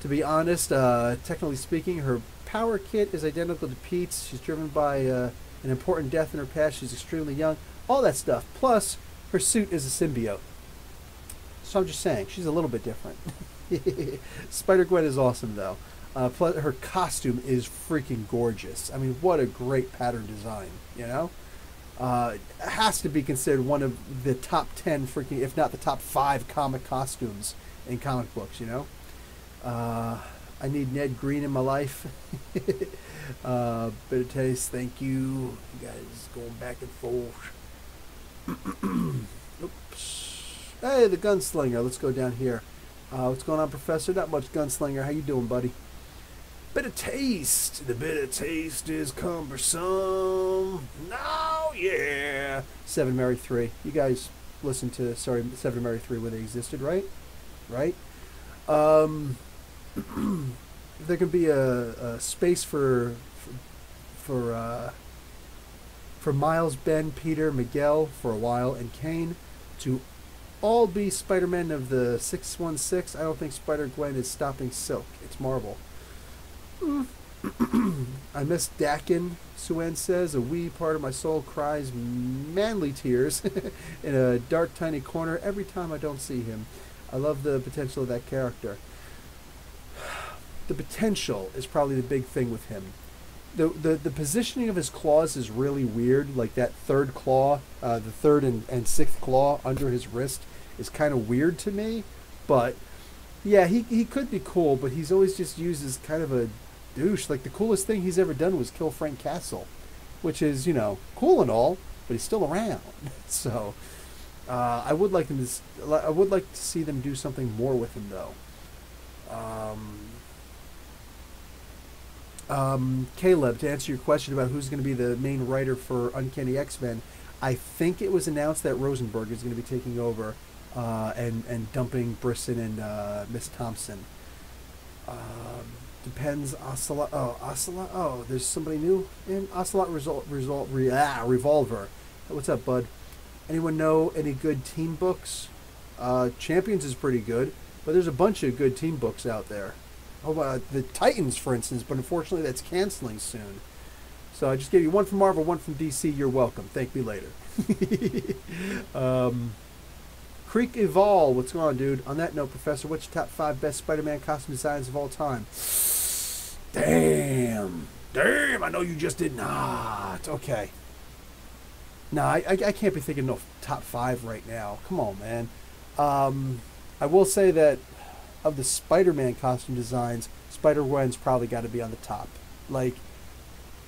To be honest, technically speaking, her power kit is identical to Pete's. She's driven by an important death in her past. She's extremely young. All that stuff. Plus, her suit is a symbiote. So I'm just saying, she's a little bit different. Spider-Gwen is awesome, though. Plus, her costume is freaking gorgeous. I mean, what a great pattern design, It has to be considered one of the top 10 freaking, if not the top 5 comic costumes in comic books, I need Ned Green in my life. Bitter Taste, thank you. You guys going back and forth. Oops. Hey, the Gunslinger. Let's go down here. What's going on, Professor? Not much, Gunslinger. How you doing, buddy? Bitter Taste. The bitter taste is cumbersome. No, yeah. 7 Mary 3. You guys listen to, 7 Mary 3 when they existed, right? Right? There can be a space for Miles, Ben, Peter, Miguel for a while, and Kane to all be Spider-Man of the 616. I don't think Spider-Gwen is stopping Silk. It's Marvel. I miss Dakin, Suen says. A wee part of my soul cries manly tears in a dark, tiny corner every time I don't see him. I love the potential of that character. The potential is probably the big thing with him. The positioning of his claws is really weird. Like that third claw, the third and sixth claw under his wrist is kind of weird to me. But yeah, he could be cool, but he's always just used as kind of a douche. Like the coolest thing he's ever done was kill Frank Castle, which is, cool and all, but he's still around. So I would like to see them do something more with him, though. Caleb, to answer your question about who's going to be the main writer for Uncanny X-Men, I think it was announced that Rosenberg is going to be taking over and dumping Brisson and Miss Thompson. Depends. Ocelot. Oh, there's somebody new in Ocelot. Revolver. What's up, bud? Anyone know any good team books? Champions is pretty good, but there's a bunch of good team books out there. Oh, the Titans, for instance, but unfortunately that's canceling soon. So I just gave you one from Marvel, one from DC. You're welcome. Thank me later. Creek Evol, what's going on, dude? On that note, Professor, what's your top 5 best Spider-Man costume designs of all time? Damn. Damn, I know you just did not. Okay. No, I can't be thinking no top 5 right now. Come on, man. I will say that of the Spider-Man costume designs, Spider-Gwen's probably got to be on the top. Like,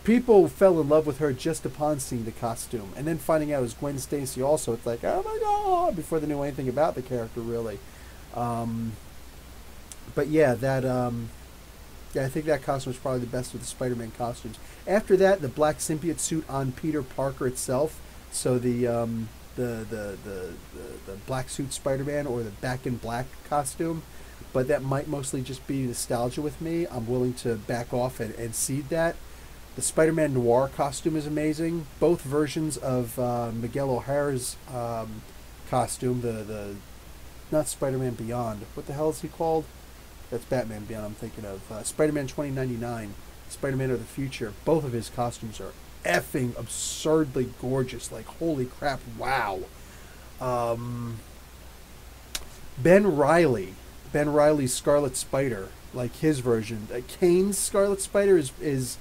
people fell in love with her just upon seeing the costume, and then finding out it was Gwen Stacy also. It's like, oh my god, before they knew anything about the character, really. But yeah, I think that costume was probably the best of the Spider-Man costumes. After that, the black symbiote suit on Peter Parker itself, so the black suit Spider-Man, or the Back in Black costume, but that might mostly just be nostalgia with me. I'm willing to back off and cede that. The Spider-Man Noir costume is amazing. Both versions of Miguel O'Hara's costume, the not Spider-Man Beyond. What the hell is he called? That's Batman Beyond I'm thinking of. Spider-Man 2099, Spider-Man of the Future. Both of his costumes are effing absurdly gorgeous. Like, holy crap, wow. Ben Reilly's Scarlet Spider, like his version. Kane's Scarlet Spider is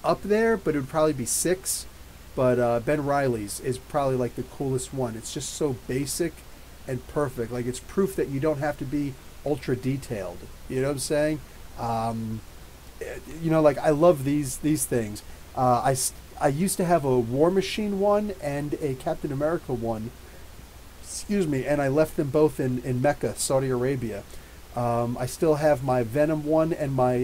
up there, but it would probably be 6. But Ben Reilly's is probably like the coolest one. It's just so basic and perfect. Like, it's proof that you don't have to be ultra detailed. You know what I'm saying? Like, I love these things. I used to have a War Machine one and a Captain America one. Excuse me, and I left them both in Mecca, Saudi Arabia. I still have my Venom one and my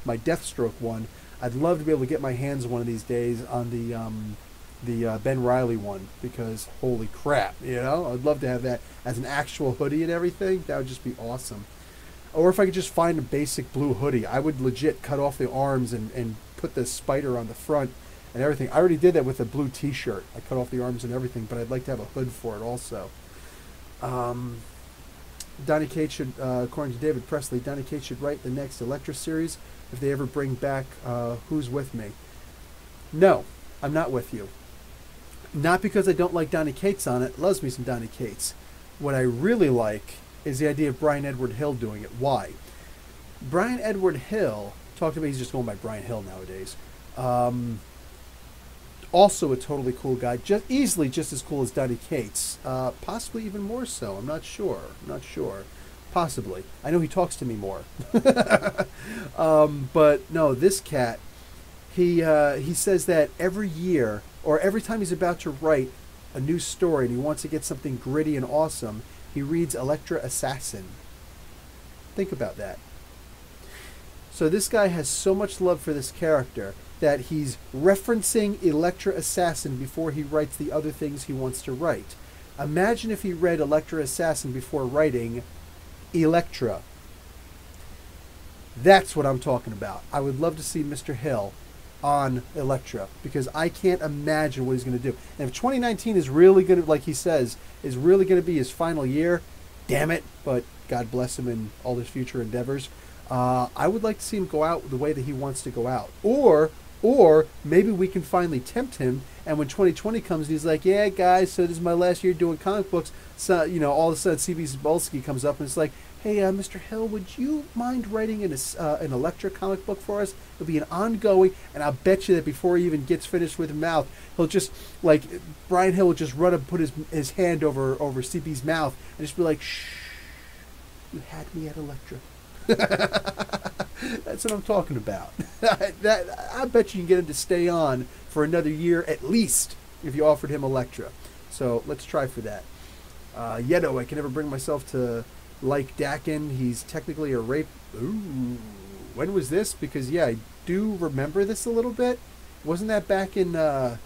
Deathstroke one. I'd love to be able to get my hands one of these days on the Ben Reilly one, because holy crap, I'd love to have that as an actual hoodie and everything. That would just be awesome. Or if I could just find a basic blue hoodie, I would legit cut off the arms and put the spider on the front and everything. I already did that with a blue t-shirt. I cut off the arms and everything, but I'd like to have a hood for it also. Donny Cates should, according to David Presley, Donny Cates should write the next Elektra series if they ever bring back Who's With Me. No, I'm not with you. Not because I don't like Donny Cates on it. Loves me some Donny Cates. What I really like is the idea of Brian Edward Hill doing it. Why? Brian Edward Hill, talked about, he's just going by Brian Hill nowadays. Also a totally cool guy, easily just as cool as Donny Cates. Possibly even more so. I'm not sure. Possibly. I know he talks to me more. But no, this cat, he says that every year, or every time he's about to write a new story and he wants to get something gritty and awesome, he reads Elektra Assassin. Think about that. So this guy has so much love for this character that he's referencing Elektra Assassin before he writes the other things he wants to write. Imagine if he read Elektra Assassin before writing Elektra. That's what I'm talking about. I would love to see Mr. Hill on Elektra, because I can't imagine what he's going to do. And if 2019 is really going to, like he says, is really going to be his final year, damn it, but God bless him in all his future endeavors, I would like to see him go out the way that he wants to go out. Or maybe we can finally tempt him, and when 2020 comes, he's like, yeah, guys, so this is my last year doing comic books. So, all of a sudden, C.B. Cebulski comes up and it's like, hey, Mr. Hill, would you mind writing an Elektra comic book for us? It'll be an ongoing, and I'll bet you that before he even gets finished with his mouth, he'll just, like, Brian Hill will just run up and put his hand over CB's mouth and just be like, shh, you had me at Elektra. That's what I'm talking about. I bet you can get him to stay on for another year at least if you offered him Elektra. So let's try for that. Yedo, I can never bring myself to like Dakin. He's technically a rape. Ooh, when was this? Because yeah, I do remember this a little bit. Wasn't that back in not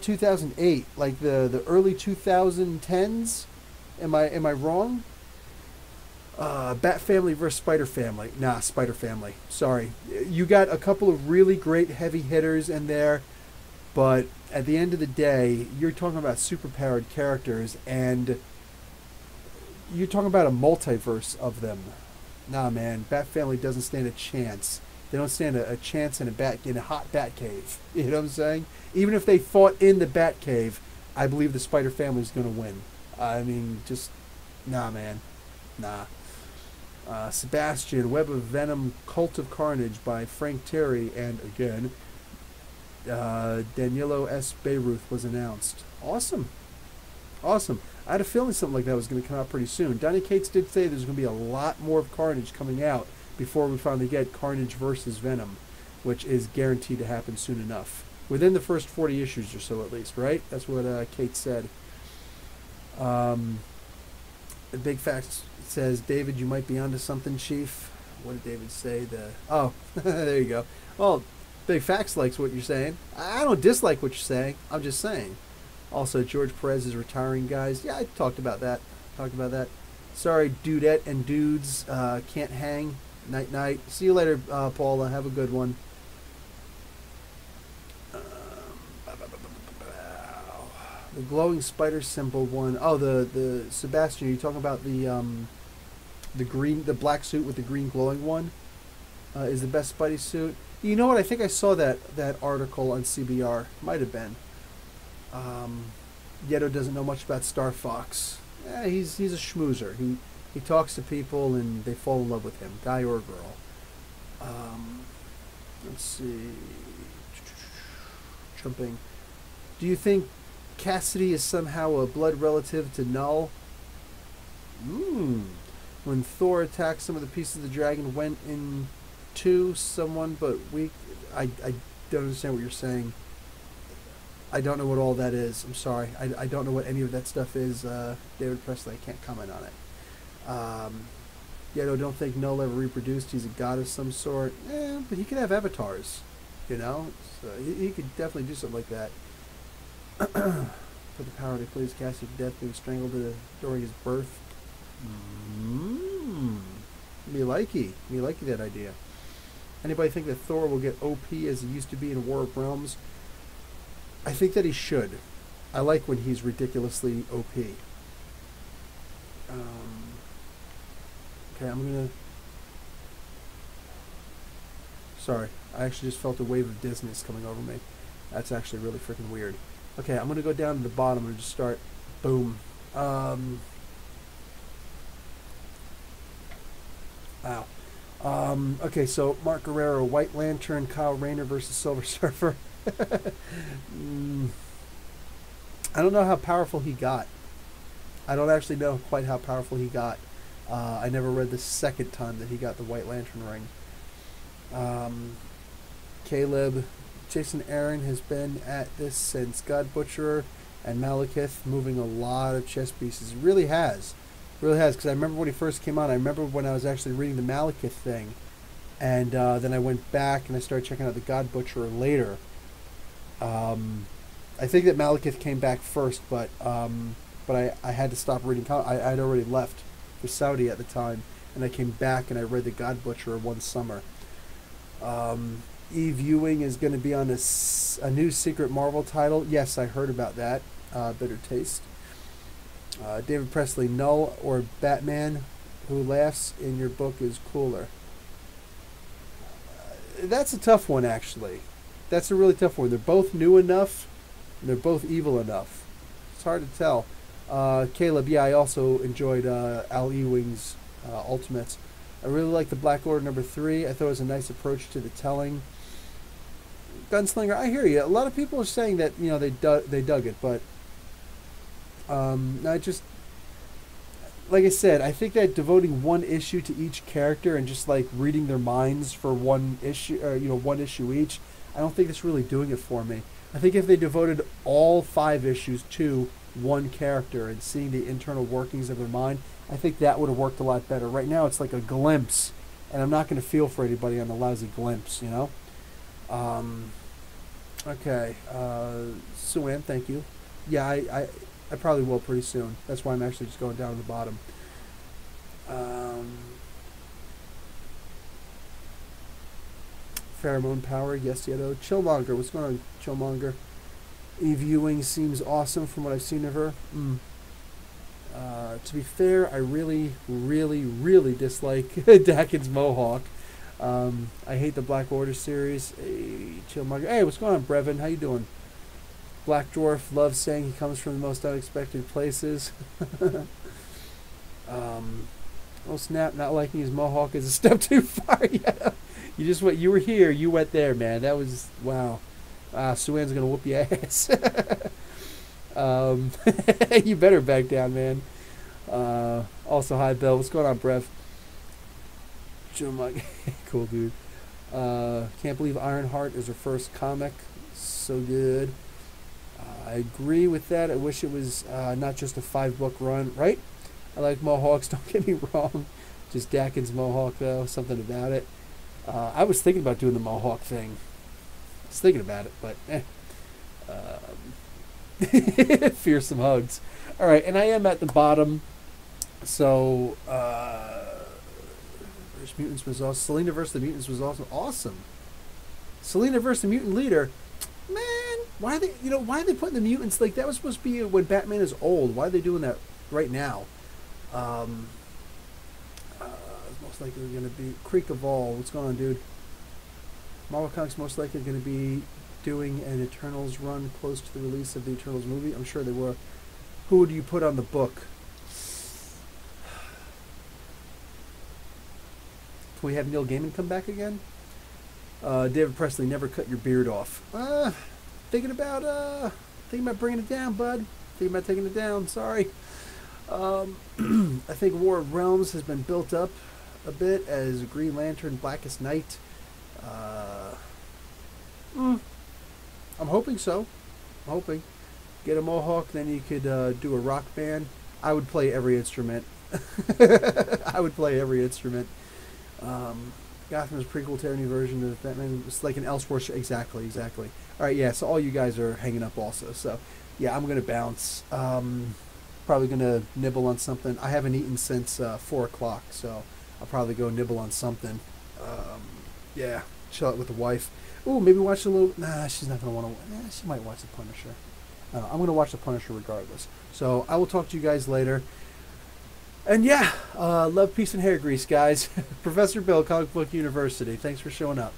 2008, like the early 2010s? Am I wrong? Bat Family versus Spider Family. Nah, Spider Family. Sorry. You got a couple of really great heavy hitters in there, but at the end of the day, you're talking about superpowered characters, and you're talking about a multiverse of them. Nah, man. Bat Family doesn't stand a chance. They don't stand a chance in a hot bat cave. You know what I'm saying? Even if they fought in the bat cave, I believe the Spider Family is going to win. I mean, just nah, man. Nah. Sebastian, Web of Venom, Cult of Carnage by Frank Terry, and again, Danilo S. Beirut was announced. Awesome. Awesome. I had a feeling something like that was going to come out pretty soon. Donny Cates did say there's going to be a lot more of Carnage coming out before we finally get Carnage versus Venom, which is guaranteed to happen soon enough. Within the first 40 issues or so, at least, right? That's what Cates said. Big Facts says, David, you might be onto something, Chief. What did David say? Oh, there you go. Well, Big Facts likes what you're saying. I don't dislike what you're saying. I'm just saying. Also, George Perez is retiring, guys. Yeah, I talked about that. Sorry, dudette and dudes can't hang. Night, night. See you later, Paula. Have a good one. The glowing spider symbol one. Oh, the Sebastian. Are you talking about the green, the black suit with the green glowing one? Is the best Spidey suit? You know what? I think I saw that article on CBR. Might have been. Yeto doesn't know much about Star Fox. He's a schmoozer. He talks to people and they fall in love with him, guy or girl. Let's see. Jumping. Do you think Cassidy is somehow a blood relative to Null? When Thor attacked, some of the pieces of the dragon went into someone, but I don't understand what you're saying. I don't know what all that is. I'm sorry. I don't know what any of that stuff is. David Presley, I can't comment on it. Yeto, don't think Null ever reproduced. He's a god of some sort. But he could have avatars, you know? So he could definitely do something like that. For the power to please Cassie to death, being strangled during his birth. Me likey that idea. Anybody think that Thor will get OP as he used to be in War of Realms? I think that he should. I like when he's ridiculously OP. Okay, I'm gonna... Sorry, I actually just felt a wave of dizziness coming over me. That's actually really freaking weird. Okay, I'm gonna go down to the bottom and just start. Boom. Wow. Okay, so Mark Guerrero, White Lantern, Kyle Rayner versus Silver Surfer. I don't know how powerful he got. I don't actually know quite how powerful he got. I never read the second time that he got the White Lantern ring. Caleb, Jason Aaron has been at this since God Butcherer and Malekith, moving a lot of chess pieces. It really has. Because I remember when he first came out. I remember when I was actually reading the Malekith thing. And then I went back and I started checking out the God Butcherer later. I think that Malekith came back first, but I had to stop reading. I had already left for Saudi at the time, and I came back and I read the God Butcherer one summer. Eve Ewing is going to be on a new Secret Marvel title. Yes, I heard about that. Bitter Taste. David Presley, Null or Batman who laughs in your book is cooler? That's a tough one, actually. That's a really tough one. They're both new enough, and they're both evil enough. It's hard to tell. Caleb, yeah, I also enjoyed Al Ewing's Ultimates. I really like the Black Order #3. I thought it was a nice approach to the telling. Gunslinger, I hear you. A lot of people are saying that they dug it, but I just, like I said, I think that devoting one issue to each character and just like reading their minds for one issue, or one issue each, I don't think it's really doing it for me. I think if they devoted all 5 issues to one character and seeing the internal workings of their mind, I think that would have worked a lot better. Right now, it's like a glimpse, and I'm not going to feel for anybody on the lousy glimpse, Okay, Sue-Ann, thank you. Yeah, I probably will pretty soon. That's why I'm actually just going down to the bottom. Pheromone Power, yes, Yeto. Chillmonger, what's going on, Chillmonger? Eve Ewing seems awesome from what I've seen of her. To be fair, I really, really, really dislike Dakin's Mohawk. I hate the Black Order series. Hey, Chillmonger. Hey, what's going on, Brevin? How you doing? Black Dwarf loves saying he comes from the most unexpected places. Oh snap! Not liking his mohawk is a step too far. Yeah. You just went. You were here. You went there, man. That was wow. Suan's gonna whoop your ass. You better back down, man. Also, hi, Bill. What's going on, Brev? Joe Mug. Cool, dude. Can't believe Ironheart is her first comic. So good. I agree with that. I wish it was not just a 5-book run, right? I like mohawks, don't get me wrong. Just Dakin's mohawk, though. Something about it. I was thinking about doing the mohawk thing. I was thinking about it, but fearsome hugs. All right, and I am at the bottom. So, versus Mutants was awesome. Selena versus the Mutants was also awesome. Selena versus the Mutant Leader. Man, why are they? Why are they putting the mutants like that? Was supposed to be when Batman is old. Why are they doing that right now? Most likely going to be Creek of All. What's going on, dude? Marvel Comics most likely going to be doing an Eternals run close to the release of the Eternals movie. I'm sure they were. Who do you put on the book? Can we have Neil Gaiman come back again? David Presley, never cut your beard off. Thinking about bringing it down, bud. Thinking about taking it down. Sorry. I think War of Realms has been built up a bit as Green Lantern, Blackest Night. I'm hoping so. I'm hoping. Get a mohawk, then you could do a rock band. I would play every instrument. I would play every instrument. Gotham's prequel to any version of Batman. It's like an Elseworld show. Exactly. All right, yeah, so all you guys are hanging up also. So, yeah, I'm going to bounce. Probably going to nibble on something. I haven't eaten since 4 o'clock, so I'll probably go nibble on something. Yeah, chill out with the wife. Ooh, maybe watch a little... Nah, she's not going to want to... She might watch The Punisher. I'm going to watch The Punisher regardless. So, I will talk to you guys later. And yeah, love, peace, and hair grease, guys. Professor Bill, Comic Book University. Thanks for showing up.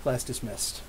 Class dismissed.